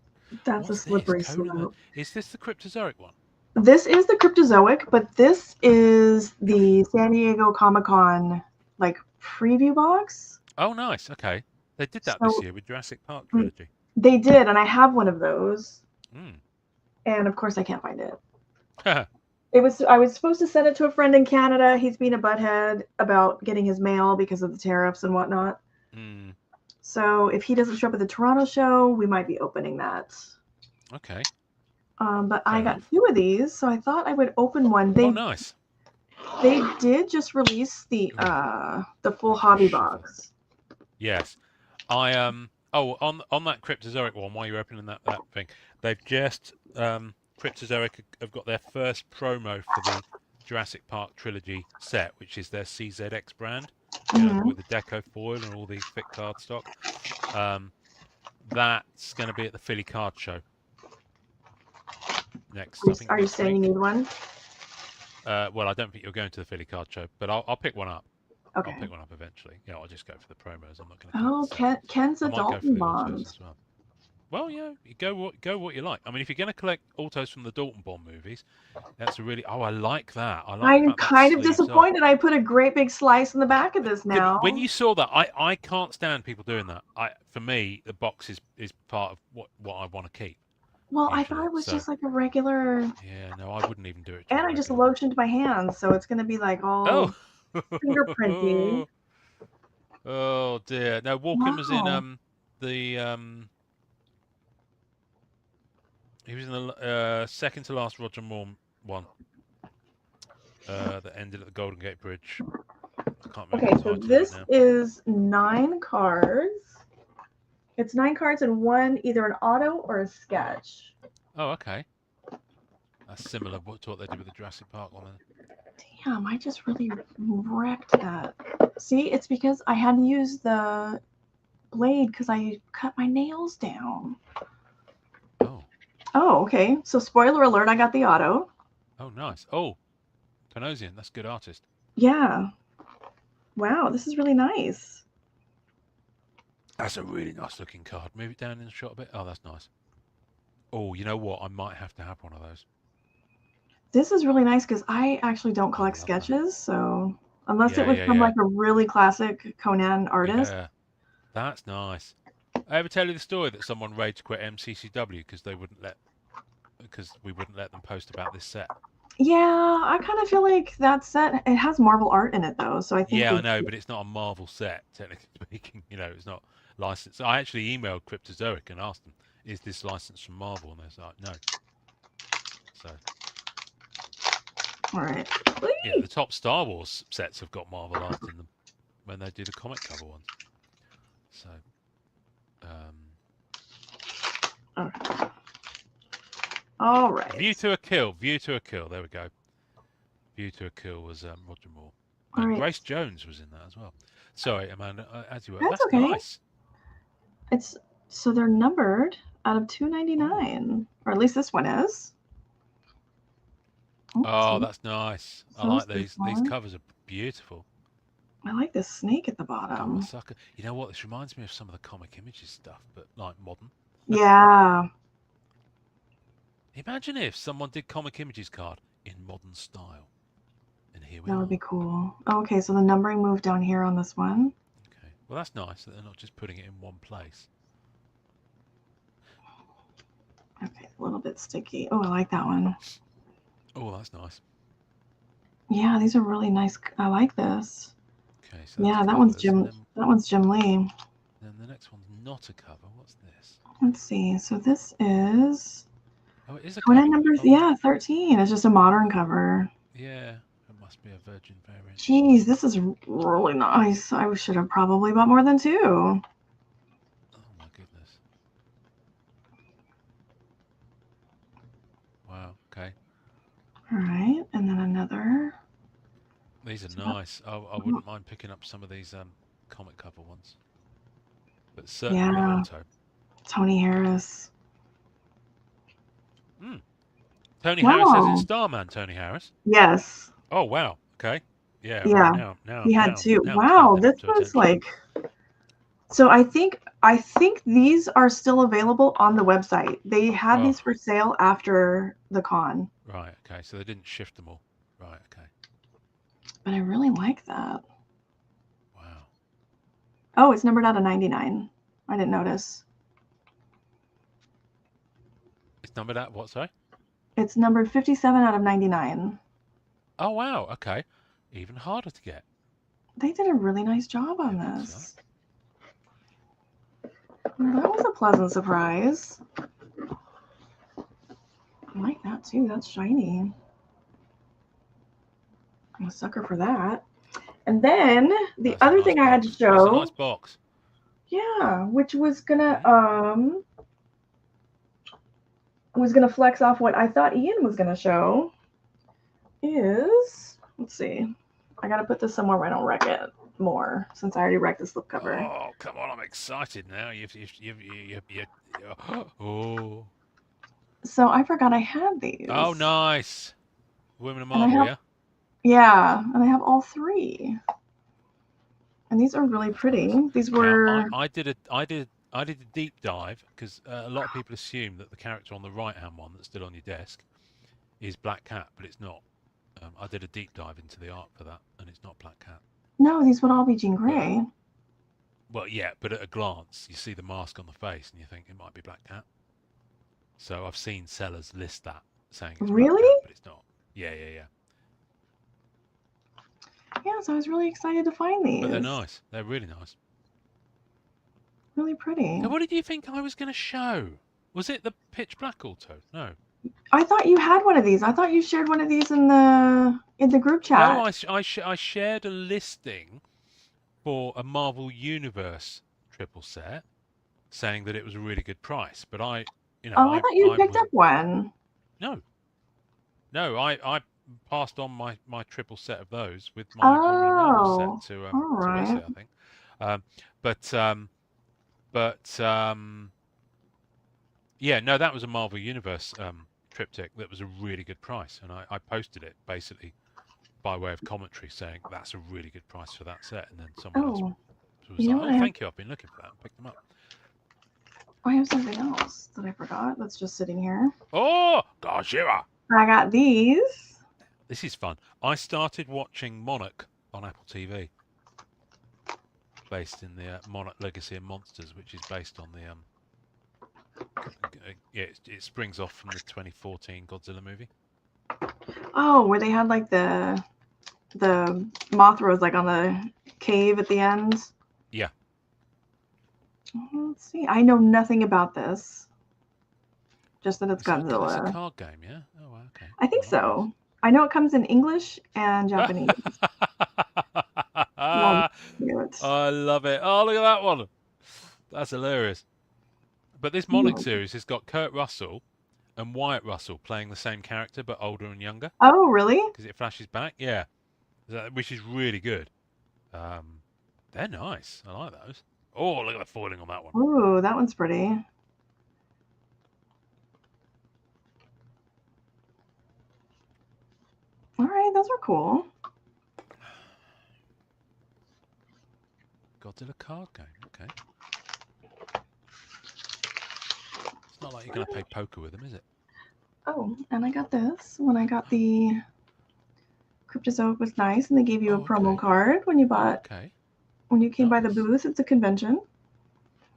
that's a what's this? slippery Conan the. slope. Is this the Cryptozoic one? This is the Cryptozoic, but this is the San Diego Comic Con like preview box. Oh, nice. Okay, they did that this So year with Jurassic Park mm, trilogy. they did, and I have one of those, Mm. and of course I can't find it. I was supposed to send it to a friend in Canada. He's being a butthead about getting his mail because of the tariffs and whatnot. mm. So if he doesn't show up at the Toronto show, we might be opening that. Okay, But I fair got enough. two of these, so I thought I would open one. Oh, nice. They did just release Ooh, the full wait for a hobby shuffle. box. Yes, I Oh, on that Cryptozoic one, while you're opening that thing, they've just Cryptozoic have got their first promo for the Jurassic Park trilogy set, which is their CZX brand. You know, Mm-hmm. with the deco foil and all the thick cardstock. That's going to be at the Philly Card Show next. I think Are you next saying you week. need one? Well, I don't think you're going to the Philly Card Show, but I'll pick one up. I'll Okay. pick one up eventually. Yeah, I'll just go for the promos. I'm not going to collect Oh, the set. Ken's I a might go for Dalton the autos Bond. as well. Well, yeah, you go what you like. I mean, if you're going to collect autos from the Dalton Bond movies, that's a really. Oh, I like that. I like the I'm fact that kind of sleeves off. disappointed. I put a great big slice in the back of this When now. you saw that, I can't stand people doing that. For me, the box is part of what I want to keep Well, I thought usually. it was So just like a regular, yeah, no, I wouldn't even do it to and a I just regular one. lotioned my hands, so it's gonna be like all Oh, fingerprinty. oh dear. No, Walken was in Wow. the he was in the second to last Roger Moore one that ended at the Golden Gate Bridge. I can't remember Okay, the so title of it this now. is 9 cards. It's 9 cards and one either an auto or a sketch. Oh, okay. That's similar to what they did with the Jurassic Park one. Damn, I just really wrecked that. See, it's because I had to use the blade because I cut my nails down. Oh, Oh, okay. So spoiler alert, I got the auto. oh, nice. Oh, Panosian, that's a good artist. Yeah. Wow, this is really nice. That's a really nice looking card. Move it down in the shot a bit. Oh, that's nice. Oh, you know what? I might have to have one of those. This is really nice because I actually don't I collect love that. sketches, so unless it Yeah, was yeah, from yeah. like a really classic Conan artist. Yeah, that's nice. I ever tell you the story that someone rage quit MCCW because we wouldn't let them post about this set. Yeah, I kind of feel like that set it has Marvel art in it though, so I think Yeah, I they. know, but it's not a Marvel set, technically speaking. You know, it's not licensed. I actually emailed Cryptozoic and asked them, "Is this licensed from Marvel?" And they're like, "No." So All right. yeah, the top Star Wars sets have got Marvel art in them. when they do the comic cover ones. So, Okay. All right. View to a Kill. View to a Kill. There we go. View to a Kill was Roger Moore. All And right. Grace Jones was in that as well. Sorry, Amanda, as you were. That's That's okay. nice. It's so they're numbered out of 299, or at least this one is. Oh, that's nice. I So like is this these. These one. covers are beautiful. I like this snake at the Oh, bottom. a sucker. You know what? This reminds me of some of the Comic Images stuff, but like modern. Yeah. Imagine if someone did Comic Images card in modern style. And here we That are. would be cool. Okay, so the numbering moved down here on this one. Okay. Well, that's nice that they're not just putting it in one place. Okay, a little bit sticky. Oh, I like that one. Oh, that's nice. Yeah, these are really nice. I like this. Okay, so yeah, that's that one's covers, Jim. That one's Jim Lee. Then the next one's not a cover. What's this? Let's see. So this is. Oh, it is a Conan cover. number, Oh, yeah, 13. It's just a modern cover. Yeah, it must be a Virgin variant. Jeez, this is really nice. I should have probably bought more than 2. Oh my goodness. Wow, okay. All right, and then another. These are nice. I wouldn't mind picking up some of these comic cover ones. But certainly Yeah. auto. Tony Harris. Tony Harris as in Starman, Tony Harris? Yes. Oh, wow. Okay. Yeah. Yeah. Now, he had 2. now Wow, this was like. So I think these are still available on the website. They had these for sale after the con. Right. Okay. So they didn't shift them all. Right. Okay. But I really like that. Wow. Oh, it's numbered out of 99. I didn't notice. It's numbered out what, sorry? It's numbered 57 out of 99. Oh, wow. Okay. Even harder to get. They did a really nice job on this. Well, that was a pleasant surprise. I like that too. That's shiny. I'm a sucker for that. And then the other thing I had to show. That's a nice box. Yeah, which was gonna flex off what I thought Ian was gonna show. Is, let's see, I gotta put this somewhere where I don't wreck it more, since I already wrecked the slipcover. Oh, come on! I'm excited now. Oh. So I forgot I had these. Oh, nice. Women of Marvel, yeah. Yeah, and I have all 3. And these are really pretty. These were. Now, I did a deep dive because a lot of people assume that the character on the right-hand one that's still on your desk is Black Cat, but it's not. I did a deep dive into the art for that, and it's not Black Cat. No, these would all be Jean Grey. Well, yeah, but at a glance, you see the mask on the face, and you think it might be Black Cat. So I've seen sellers list that, saying it's really, Black Cat, but it's not. Yeah. Yeah, so I was really excited to find these. But they're nice. They're really nice. Really pretty. Now, what did you think I was going to show? Was it the Pitch Black Auto? No. I thought you had one of these. I thought you shared one of these in the group chat. No, I shared a listing for a Marvel Universe triple set, saying that it was a really good price. But I thought you picked up one. No, I passed on my triple set of those with my Marvel set to Wesley, I think. Yeah, no, that was a Marvel Universe triptych that was a really good price, and I posted it basically by way of commentary saying that's a really good price for that set, and then someone else was like, thank you, I've been looking for that and picked them up. I have something else that I forgot that's just sitting here. Oh, Gajira! I got these. This is fun. I started watching Monarch on Apple TV, based in the Monarch Legacy of Monsters, which is based on the it springs off from the 2014 Godzilla movie. Oh, where they had like the Mothra was like on the cave at the end. Yeah. Let's see. I know nothing about this. Just that it's Godzilla. It's a card game, yeah? Oh, wow, okay. I think so. I know it comes in English and Japanese. I love it. Oh, look at that one. That's hilarious. But this Monarch series has got Kurt Russell and Wyatt Russell playing the same character but older and younger. Oh, really? Because it flashes back. Yeah. Which is really good. They're nice. I like those. Oh, look at the foiling on that one. Ooh, that one's pretty. All right, those are cool. Godzilla card game. Okay. It's not like you're going to play poker with them, is it? Oh, and I got this when I got the Cryptozoic was nice, and they gave you a promo card when you bought. When you came by the booth, it's a convention.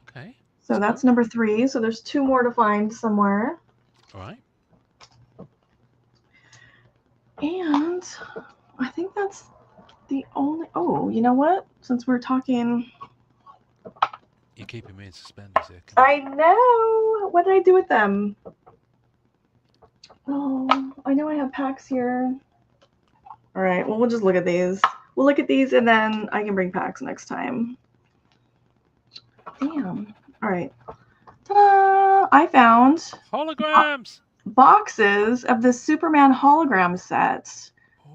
Okay. So that's number 3. So there's 2 more to find somewhere. All right. And I think that's the only. Oh, you know what? Since we're talking. You're keeping me in suspenders here. I know. What did I do with them? Oh, I know I have packs here. All right. Well, we'll just look at these. We'll look at these, and then I can bring packs next time. Damn. All right. Ta-da! I found holograms. Boxes of the Superman hologram set,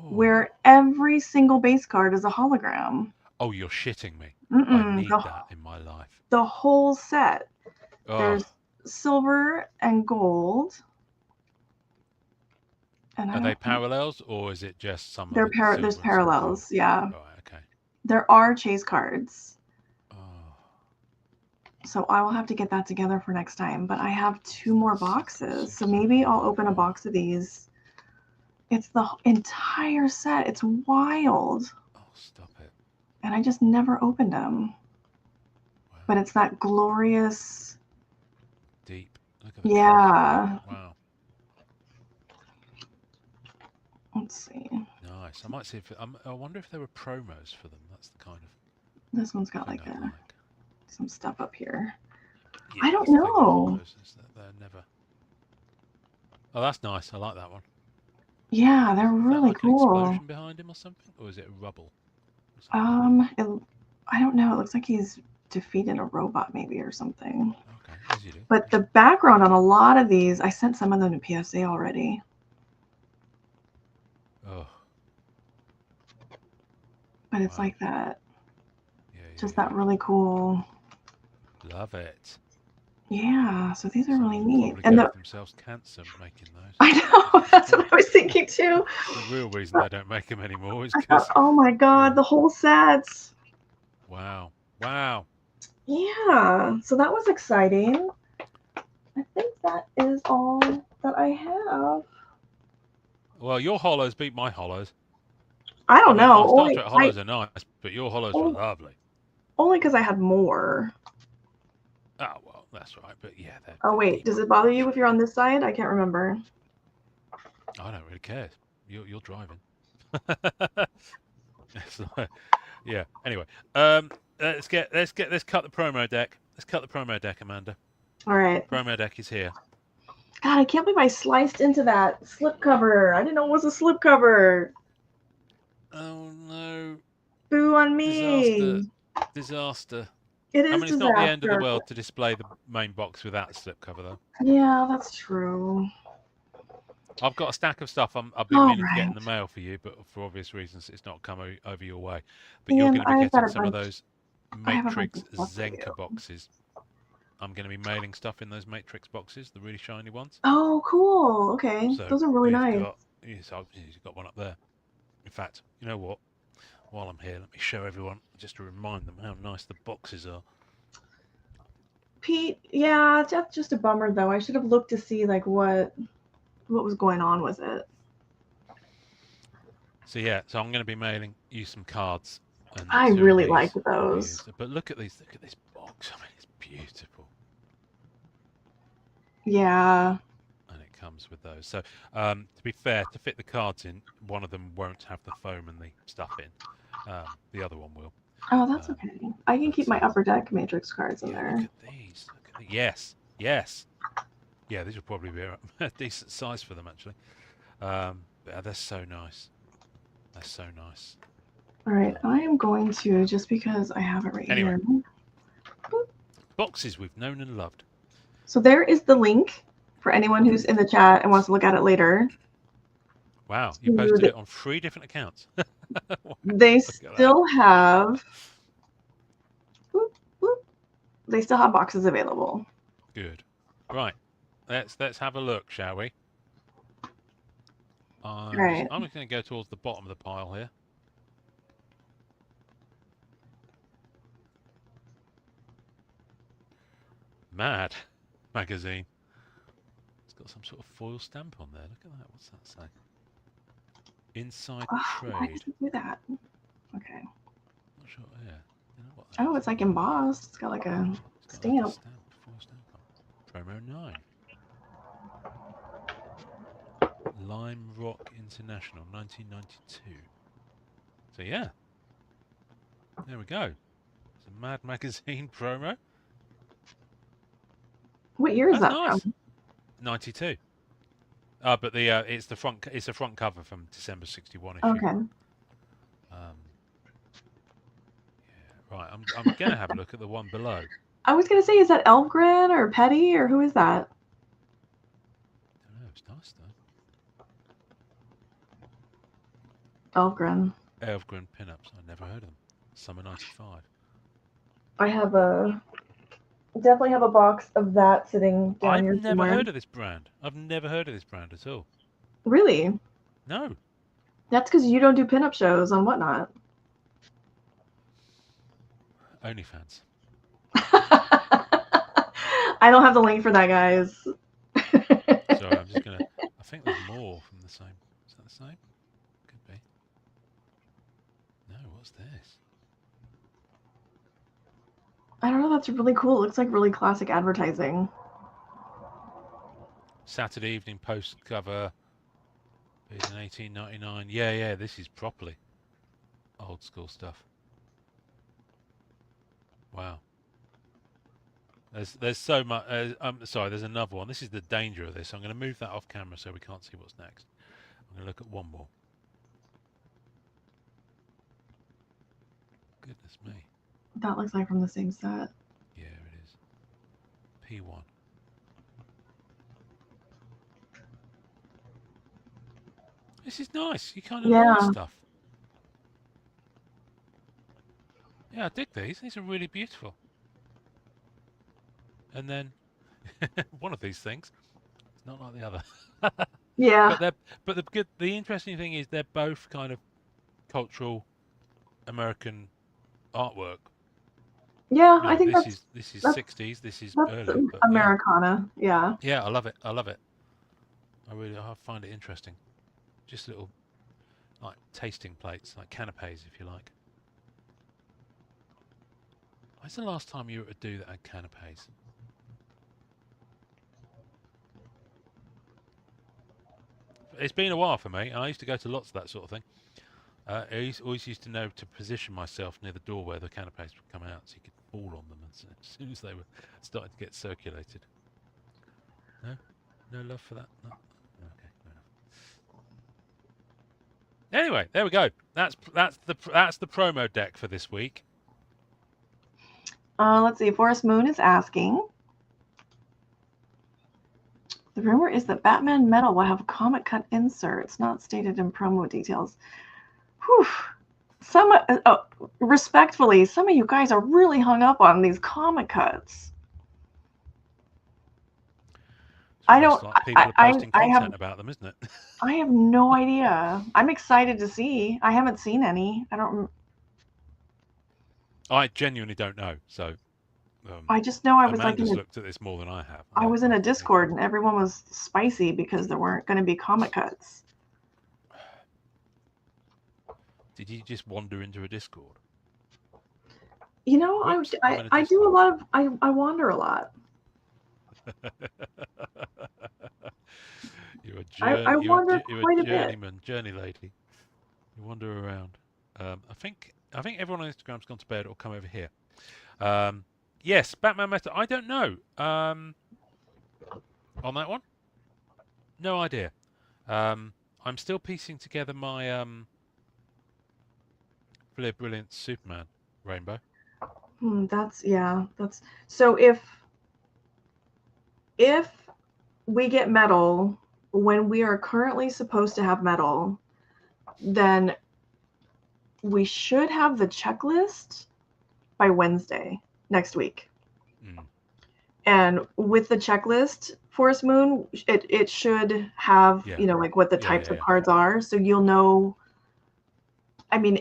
where every single base card is a hologram. Oh, you're shitting me. I need that in my life. The whole set. Oh. There's silver and gold. And are they parallels, or is it just some? There's parallels, yeah. Right, okay. There are chase cards. Oh. So I will have to get that together for next time. But I have 2 more boxes, so maybe I'll open a box of these. It's the entire set. It's wild. Oh, stop it. And I just never opened them. Wow. But it's that glorious. Deep. Look at yeah. Wow. Let's see. Nice. I might see if I wonder if there were promos for them. That's the kind of. This one's got like some stuff up here. Yeah, I don't know. They're never. Oh, that's nice. I like that one. Yeah, they're really like cool. An explosion behind him or something, or is it rubble? I don't know. It looks like he's defeated a robot, maybe, or something. Okay, as you do. But the background on a lot of these, I sent some of them to PSA already. Oh. But it's like that. Just that really cool. Love it. Yeah, so these are really neat. And themselves cancer making those. I know. That's what I was thinking too. The real reason they don't make them anymore is because. Oh my God, the whole sets. Wow. Wow. Yeah. So that was exciting. I think that is all that I have. Well, your hollows beat my hollows. I don't know. Star Trek hollows are nice, but your hollows were lovely. Only because I had more. Oh, well, that's right. But yeah. Oh, wait. Does it bother you if you're on this side? I can't remember. I don't really care. You're driving. Yeah. Anyway, let's cut the promo deck. Let's cut the promo deck, Amanda. All right. Promo deck is here. God, I can't believe I sliced into that slipcover. I didn't know it was a slipcover. Oh no. Boo on me. Disaster. It is. I mean, it's not the end of the world to display the main box without a slipcover, though. Yeah, that's true. I've got a stack of stuff I've been meaning to get in the mail for you, but for obvious reasons, it's not come over your way. But you're going to be getting some of those Matrix Ziemke boxes. I'm going to be mailing stuff in those Matrix boxes, the really shiny ones. Oh, cool. Okay. So those are really nice. You've got one up there. In fact, you know what? While I'm here, let me show everyone, just to remind them how nice the boxes are. Pete, yeah, that's just a bummer, though. I should have looked to see, like, what was going on with it. So, yeah, I'm going to be mailing you some cards. And I really like those. But look at this box. I mean, it's beautiful. Yeah. And it comes with those. So, to be fair, to fit the cards in, one of them won't have the foam and the stuff in. The other one will. Oh, that's okay. I can keep my Upper Deck Matrix cards in there. Look at these. Yes. Yeah, these will probably be a decent size for them, actually. They're so nice. They're so nice. All right, I am going to, just because I have it right Anyway, here. boxes we've known and loved. So there is the link for anyone who's in the chat and wants to look at it later. Wow, you posted it on 3 different accounts. Wow, They look at that. still have. They still have boxes available. Good. Right. Let's have a look, shall we? I'm just going to go towards the bottom of the pile here. Mad magazine. It's got some sort of foil stamp on there. Look at that. What's that say? Inside trade. Why does it do that? Okay. Not sure. Yeah. You know what that Oh, is. it's like embossed. It's got like a stamp. Like a foil stamp on. Promo 9. Lime Rock International, 1992. So yeah, there we go. It's a Mad Magazine promo. What year is that nice. from? 92. But the it's the front. It's a front cover from December 61 issue. Okay. Yeah, right. I'm gonna have a look at the one below. I was gonna say, is that Elfgren or Petty or who is that? I don't know. It's nice though. Elfgren. Elfgren pinups. I never heard of them. Summer 95. I have definitely have a box of that sitting down here somewhere. I've never heard of this brand. I've never heard of this brand at all. Really? No. That's because you don't do pinup shows on Whatnot. OnlyFans. I don't have the link for that, guys. Sorry, I'm just gonna. I think there's more from the same. Is that the same? Could be. No, what's this? I don't know. That's really cool. It looks like really classic advertising. Saturday Evening Post cover. It's in 1899. Yeah. This is properly old school stuff. Wow. There's so much. Sorry, there's another one. This is the danger of this. I'm going to move that off camera so we can't see what's next. I'm going to look at one more. Goodness me. That looks like from the same set. Yeah, it is. P1. This is nice. You kind of like stuff. Yeah, I dig these. These are really beautiful. And then one of these things, it's not like the other. Yeah. But the interesting thing is they're both kind of cultural American artwork. Yeah, I think this is 60s. This is early. But Americana. Yeah. Yeah, I love it. I find it interesting. Just little like tasting plates, like canapes, if you like. When's the last time you were to do that at canapes? It's been a while for me. I used to go to lots of that sort of thing. I always used to know to position myself near the door where the canapes would come out so you could fall on them as soon as they were starting to get circulated. No love for that? No? Okay, fair enough. Anyway, there we go. That's the promo deck for this week. Let's see. Forest Moon is asking. The rumor is that Batman Metal will have comic cut inserts, not stated in promo details. Whew. Respectfully, some of you guys are really hung up on these comic cuts. I don't. Like people are posting content about them, isn't it? I have no idea. I'm excited to see. I haven't seen any. I genuinely don't know. So. I just know I was Amanda's looked at this more than I have. I was in a Discord and everyone was spicy because there weren't going to be comic cuts. Did you just wander into a Discord? You know, I do a lot of I wander a lot. You're a journeyman, journey lady. You wander around. I think everyone on Instagram's gone to bed or come over here. Yes, Batman Metal. I don't know. On that one, no idea. I'm still piecing together my Flair Brilliant Superman Rainbow. That's so if we get metal when we are currently supposed to have metal, then we should have the checklist by Wednesday next week. Mm. And with the checklist, Forest Moon, it should have, Yeah. you know, like what the Yeah, types yeah, of yeah. cards are. So you'll know. I mean,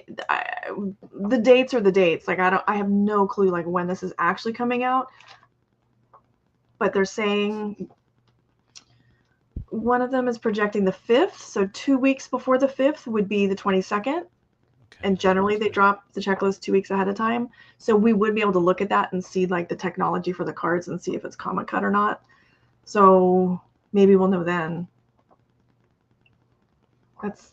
the dates are the dates. Like I have no clue like when this is actually coming out. But they're saying one of them is projecting the 5th. So 2 weeks before the 5th would be the 22nd. Okay, And so generally they Wednesday. drop the checklist 2 weeks ahead of time. So we would be able to look at that and see like the technology for the cards and see if it's comic cut or not. So maybe we'll know then. That's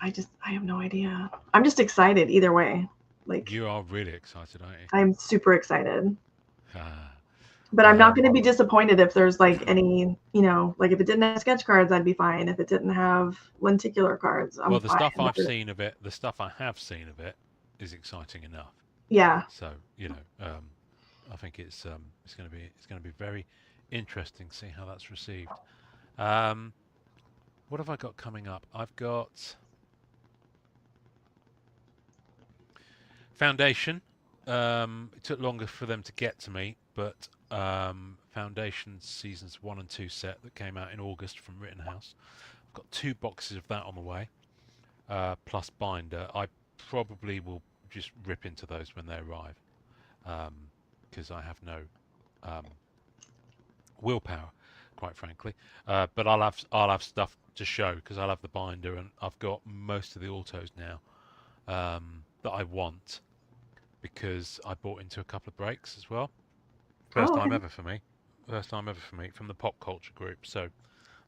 I have no idea. I'm just excited either way. Like You are really excited, aren't I'm super excited. you? But I'm not going to be disappointed if there's like any, you know, like if it didn't have sketch cards, I'd be fine. If it didn't have lenticular cards, I'm Well, the fine. stuff I've seen of it, the stuff I have seen of it, is exciting enough. Yeah. So I think it's going to be very interesting to see how that's received. Um, what have I got coming up? I've got Foundation. It took longer for them to get to me, but Foundation seasons 1 and 2 set that came out in August from Rittenhouse. I've got 2 boxes of that on the way, plus binder. I probably will just rip into those when they arrive, because I have no willpower, quite frankly. But I'll have stuff to show because I'll have the binder and I've got most of the autos now that I want because I bought into a couple of breaks as well. First Oh, time okay. ever for me. First time ever for me from the pop culture group. So it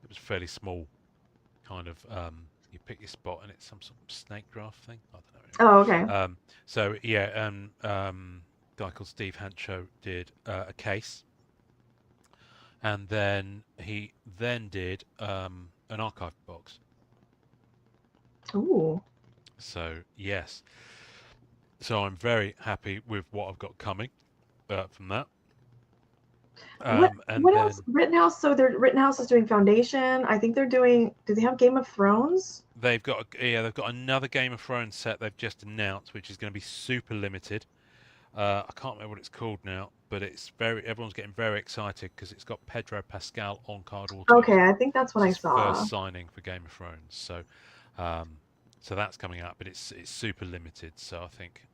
was fairly small, kind of. You pick your spot and it's some sort of snake draft thing. I don't know. Oh, okay. So yeah, a guy called Steve Hancho did a case, and then he then did an archive box. Ooh. So yes, so I'm very happy with what I've got coming from that. And What else? then Rittenhouse. So Rittenhouse is doing Foundation. I think they're doing. Do they have Game of Thrones? they've got another Game of Thrones set they've just announced, which is going to be super limited. I can't remember what it's called now, but everyone's getting very excited because it's got Pedro Pascal on card autos. Okay, I think that's what It's I his saw. first signing for Game of Thrones, um, so that's coming out, but it's super limited. So I think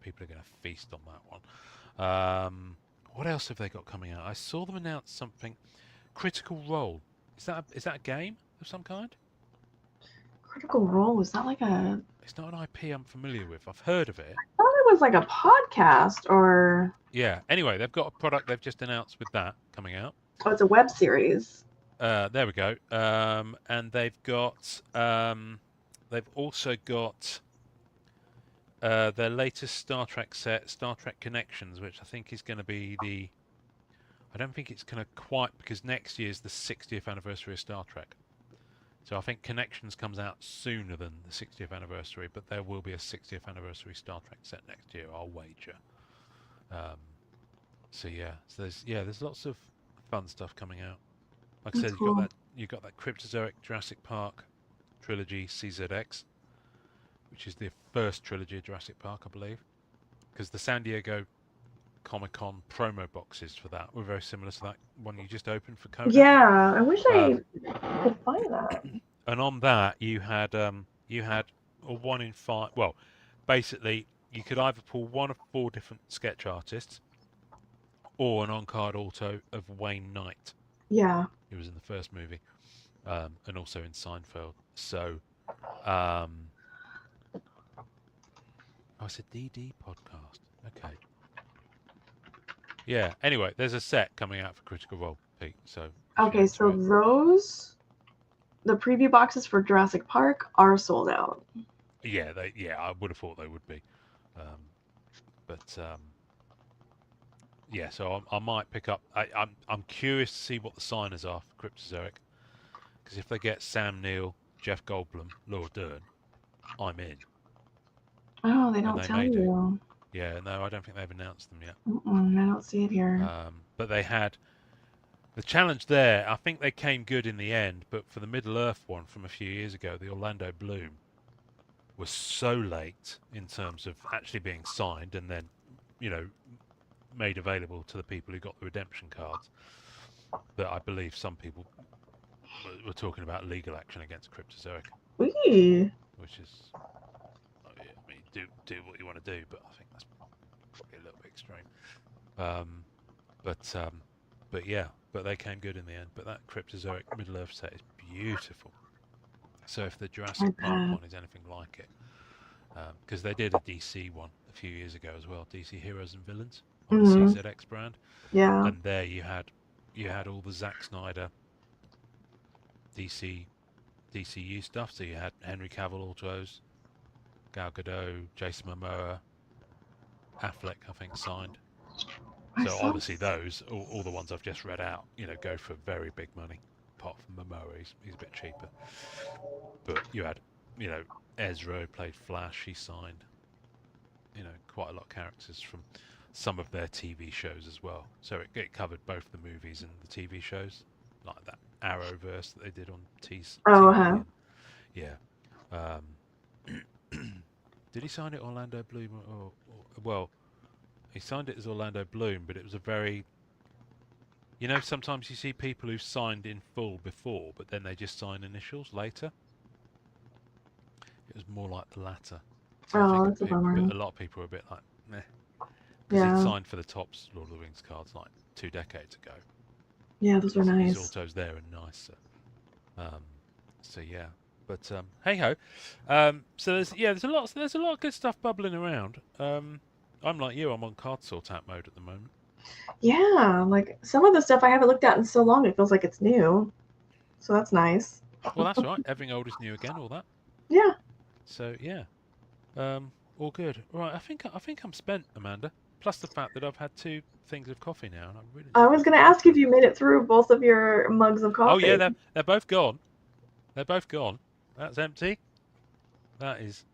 people are going to feast on that one. What else have they got coming out? I saw them announce something. Critical Role. Is that a game of some kind? Critical Role, is that like a? It's not an IP I'm familiar with. I've heard of it. I thought it was like a podcast or. Yeah. Anyway, they've got a product they've just announced with that coming out. Oh, it's a web series. There we go. And they've also got their latest Star Trek set, Star Trek Connections, which I think is going to be the. I don't think it's going to quite because next year is the 60th anniversary of Star Trek. So I think Connections comes out sooner than the 60th anniversary, but there will be a 60th anniversary Star Trek set next year, I'll wager. So there's lots of fun stuff coming out. Like I That's said, cool. you got that Cryptozoic Jurassic Park trilogy CZX, which is the first trilogy of Jurassic Park, I believe, because the San Diego Comic-Con promo boxes for that were very similar to that one you just opened for Coda. Yeah, I wish I Um, could find that. and on that you had a 1 in 5. Well, basically you could either pull one of 4 different sketch artists or an on-card auto of Wayne Knight, Yeah. who was in the first movie, and also in Seinfeld. So, oh, it's a DD podcast. Okay. Yeah. Anyway, there's a set coming out for Critical Role, Pete. So Okay, so the preview boxes for Jurassic Park are sold out. yeah, I would have thought they would be, but yeah. So I might pick up. I'm curious to see what the signers are for Cryptozoic, because if they get Sam Neill, Jeff Goldblum, Laura Dern, I'm in. Oh, they and don't they tell may do. you. Yeah, no, I don't think they've announced them yet. I don't see it here. But they had the challenge there. I think they came good in the end, but for the Middle Earth one from a few years ago, the Orlando Bloom was so late in terms of actually being signed and then, you know, made available to the people who got the redemption cards that I believe some people were talking about legal action against Cryptozoic, Wee. which is, I mean, do what you want to do, but I think that's probably a little bit extreme. Um, but yeah, but they came good in the end. But that Cryptozoic Middle Earth set is beautiful. So if the I Jurassic Park bet. one is anything like it, because they did a DC one a few years ago as well, DC Heroes and Villains on the Mm-hmm. CZX brand, Yeah. and there you had all the Zack Snyder DC DCU stuff. So you had Henry Cavill autos, Gal Gadot, Jason Momoa, Affleck, I think signed. I So saw. obviously those, all the ones I've just read out, go for very big money. Apart from Momoa, he's a bit cheaper. But you had, Ezra who played Flash. He signed, quite a lot of characters from some of their TV shows as well. So it covered both the movies and the TV shows, like that Arrowverse that they did on TV. Oh, huh. And yeah, did he sign it Orlando Bloom well? He signed it as Orlando Bloom, but it was a very, sometimes you see people who've signed in full before, but then they just sign initials later. It was more like the latter. So I Oh, think that's a bummer. a lot of people are a bit like, meh. Because he'd Yeah. signed for the Topps Lord of the Rings cards like 2 decades ago. Yeah, those were His nice. autos there are nicer. So yeah, but hey ho. So there's a lot of good stuff bubbling around. I'm like you, I'm on card sort out mode at the moment. Yeah, like some of the stuff I haven't looked at in so long, it feels like it's new. So that's nice. Well, that's right. Everything old is new again. All that. Yeah. So yeah, all good. Right, I think I'm spent, Amanda. Plus the fact that I've had 2 things of coffee now, and I really I need was some gonna more ask you if coffee. you made it through both of your mugs of Oh yeah, coffee. they're both gone. They're both gone. That's empty. That is,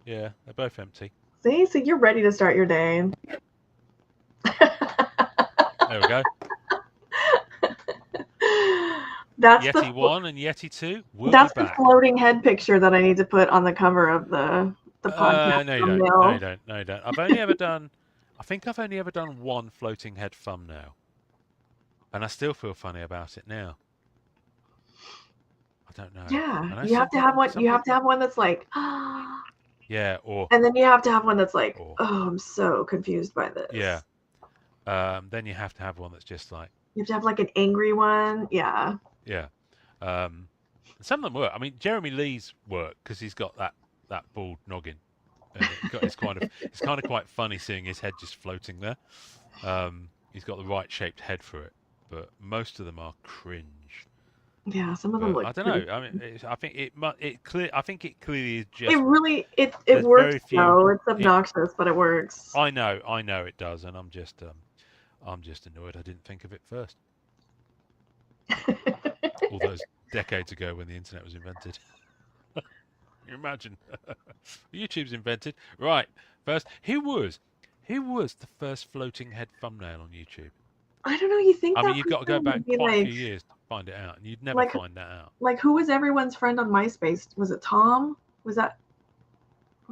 yeah, they're both empty. See, so you're ready to start your day. There we go. That's Yeti 1 and Yeti 2 will be that's the back. floating head picture that I need to put on the cover of the podcast No, you don't. No, thumbnail. you don't. No, you don't. I think I've only ever done one floating head thumbnail, and I still feel funny about it now. I don't know. Yeah, I know you have some to have people. one. Some You have to people. have one that's like, Yeah, and then you have to have one that's like, or oh, I'm so confused by yeah. this. Then you have to have one that's just like, You have to have like an angry one. Yeah. yeah. Some of them work. I mean, Jeremy Lee's work because he's got that bald noggin, and it's kind of quite funny seeing his head just floating there. He's got the right shaped head for it, but most of them are cringe. Yeah, some of them But look I don't pretty. know. I mean, I think I think it clearly is It just. really it There's works very few. though. It's It. obnoxious, but it works. I know it does, and I'm just annoyed I didn't think of it first. All those decades ago when the internet was invented. You imagine? YouTube's invented. Right. First, who was the first floating head thumbnail on YouTube? I don't know. You think I mean, that you've got to go person back would be quite a few years to find it out, and you'd never like find that out. like who was everyone's friend on MySpace? Was it Tom? Was that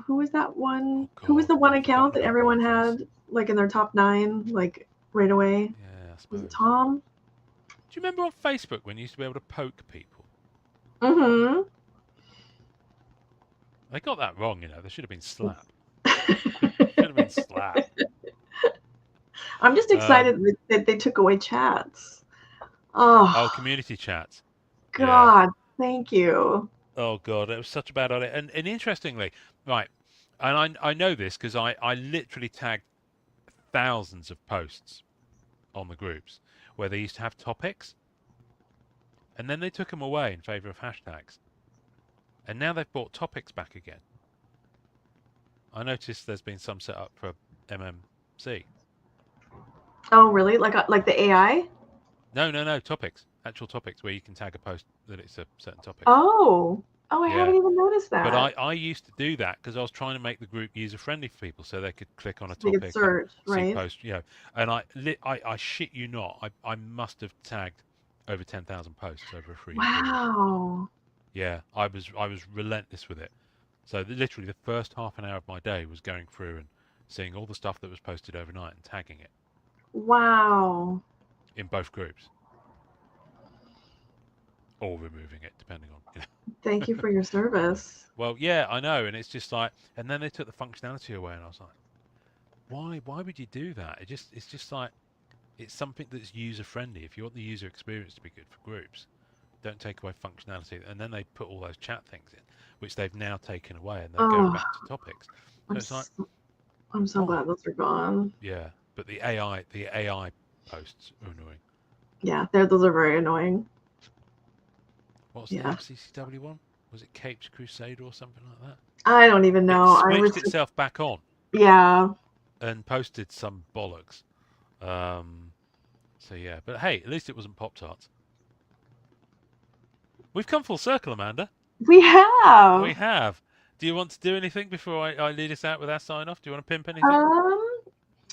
who was that one? Oh Who was God, the one I've account forgotten that about everyone MySpace. had like in their top 9 like right away? Yeah, I Was it suppose. Tom? Do you remember on Facebook when you used to be able to poke people? Mm-hmm. They got that wrong, They should have been slapped. Should have been slapped. I'm just excited that they took away chats. Oh Community chats. Yeah. God, thank you. Oh God, it was such a bad idea. And interestingly, right, and I know this because I literally tagged thousands of posts on the groups where they used to have topics, and then they took them away in favour of hashtags, and now they've brought topics back again. I noticed there's been some set up for MMC. Oh really? Like the AI? No, topics. Actual topics where you can tag a post that it's a certain topic. Oh. Oh, I Yeah. haven't even noticed But that. I used to do that because I was trying to make the group user friendly for people so they could click on a So they could topic and search, see right? posts, And I shit you not, I must have tagged over 10,000 posts over a 3-year period. Wow. Yeah, I was relentless with it. So literally the first half an hour of my day was going through and seeing all the stuff that was posted overnight and tagging it Wow. in both groups or removing it depending on. Thank you for your service. Well, yeah, I know, and it's just like, and then they took the functionality away, and I was like, why would you do that? It's just like it's something that's user friendly. If you want the user experience to be good for groups, don't take away functionality. And then they put all those chat things in, which they've now taken away, and they're going Oh, back to topics. So I'm it's like, so, I'm so why? glad those are gone. Yeah, but the AI posts are annoying. Yeah, those are very annoying. What's the Yeah. MCCW one? Was it Capes Crusade or something like that? I don't even It know. I was switched just, itself back on yeah. and posted some bollocks. Um, so yeah, but hey, at least it wasn't Pop Tarts. We've come full circle, Amanda. We have. We have. Do you want to do anything before I lead us out with our sign off? Do you want to pimp anything? Um,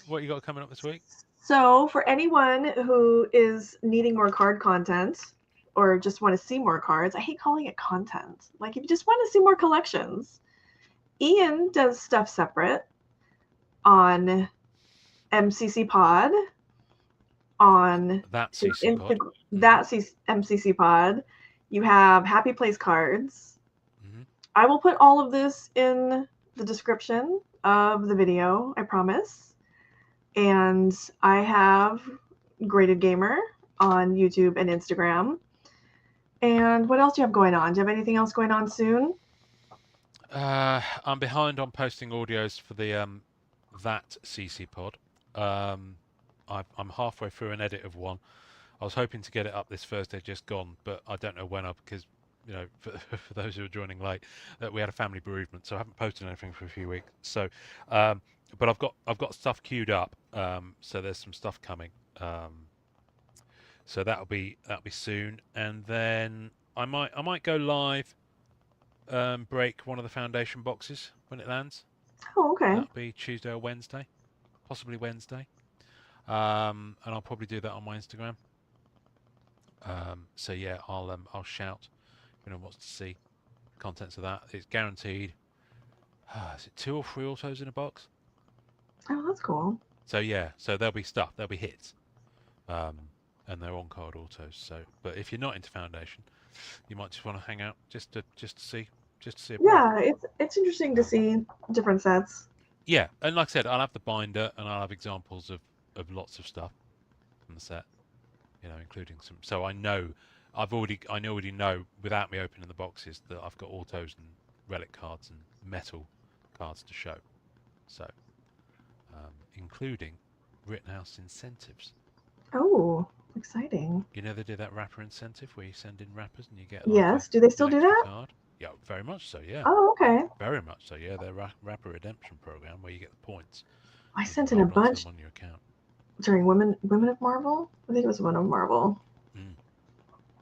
What you got coming up this week? so for anyone who is needing more card content or just want to see more cards, I hate calling it content. Like if you just want to see more collections, Ian does stuff separate on MCC Pod, on That his CC Pod. Instagram, that MCC Pod. You have Happy Place Cards. Mm-hmm. I will put all of this in the description of the video, I promise. And I have Graded Gamer on YouTube and Instagram. And what else do you have going on? Do you have anything else going on soon? I'm behind on posting audios for the that CC Pod. Um, I'm halfway through an edit of one. I was hoping to get it up this Thursday, just gone, but I don't know when because for those who are joining late, that we had a family bereavement, so I haven't posted anything for a few weeks. So, but I've got stuff queued up. So there's some stuff coming. So that'll be soon, and then I might go live, break one of the foundation boxes when it lands. Oh, okay. That'll be Tuesday or Wednesday, possibly Wednesday. And I'll probably do that on my Instagram. So yeah, I'll shout if anyone wants to see contents of that. It's guaranteed. Is it 2 or 3 autos in a box? Oh, that's cool. So yeah, so there'll be stuff, there'll be hits, and they're on card autos. So, but if you're not into Foundation, you might just want to hang out just to see a break. Yeah, it's interesting to see different sets. Yeah, and like I said, I'll have the binder and I'll have examples of lots of stuff from the set, including some. So I already know without me opening the boxes that I've got autos and relic cards and metal cards to show. So, including Rittenhouse incentives. Oh, exciting. They did that wrapper incentive where you send in wrappers and you get like Yes. Do they still an do extra that? card. Yeah, very much so. Yeah, Oh, okay. very much so. Yeah, their wrapper redemption program where you get the points. I You can sent in a hold on to bunch them on your account. during Women of Marvel. I think it was Women of Marvel.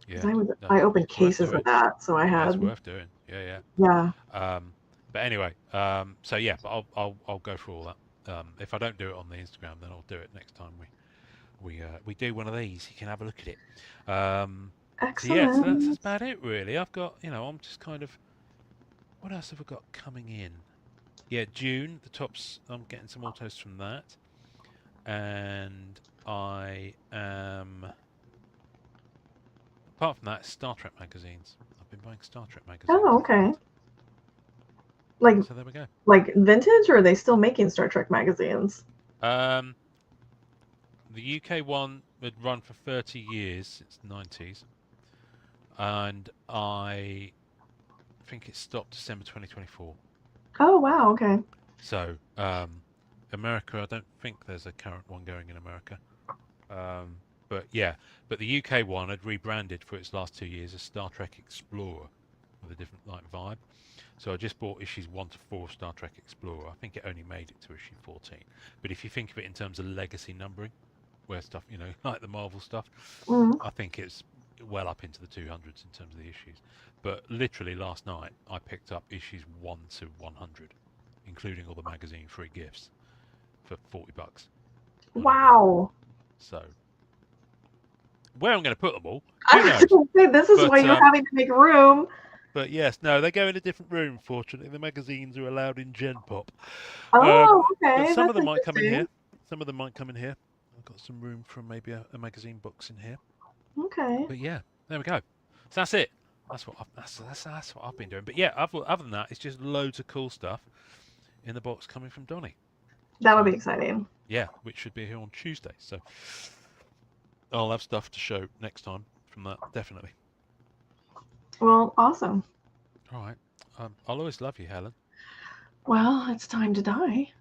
Yeah, I opened cases of that, so I Yeah, it's had. worth doing. Yeah. Yeah. But anyway, so yeah, but I'll go through all that. If I don't do it on the Instagram, then I'll do it next time we do one of these. You can have a look at it. So yeah, so that's Excellent. about it really. I've got I'm just kind of what else have I got coming in? Yeah, June the tops. I'm getting some autos from that, and I am. Apart from that, Star Trek magazines. I've been buying Star Trek magazines. Oh, okay. Like, So there we go. like vintage, or are they still making Star Trek magazines? The UK one had run for 30 years, since the 90s, and I think it stopped December 2024. Oh, wow. Okay. So, America, I don't think there's a current one going in America. But the UK one had rebranded for its last 2 years as Star Trek Explorer with a different vibe. So I just bought issues 1 to 4 of Star Trek Explorer. I think it only made it to issue 14. But if you think of it in terms of legacy numbering, where stuff, like the Marvel stuff, Mm. I think it's well up into the 200s in terms of the issues. But literally last night, I picked up issues 1 to 100, including all the magazine free gifts, for $40 on eBay. Wow. So where I'm going to put them all, I who was knows? going to say, this is why But you're having to make room. but yes, no, they go in a different room. Fortunately, the magazines are allowed in Gen Pop. Oh, But okay. some of That's them might come in interesting. here. Some of them might come in here. I've got some room for maybe a magazine box in here. Okay. But yeah, there we go. So that's it. That's what I've been doing. But yeah, other than that, it's just loads of cool stuff in the box coming from Donny. That would So be exciting. yeah, which should be here on Tuesday. So I'll have stuff to show next time from that, definitely. Well, awesome. All right. I'll always love you, Helen. Well, it's time to die.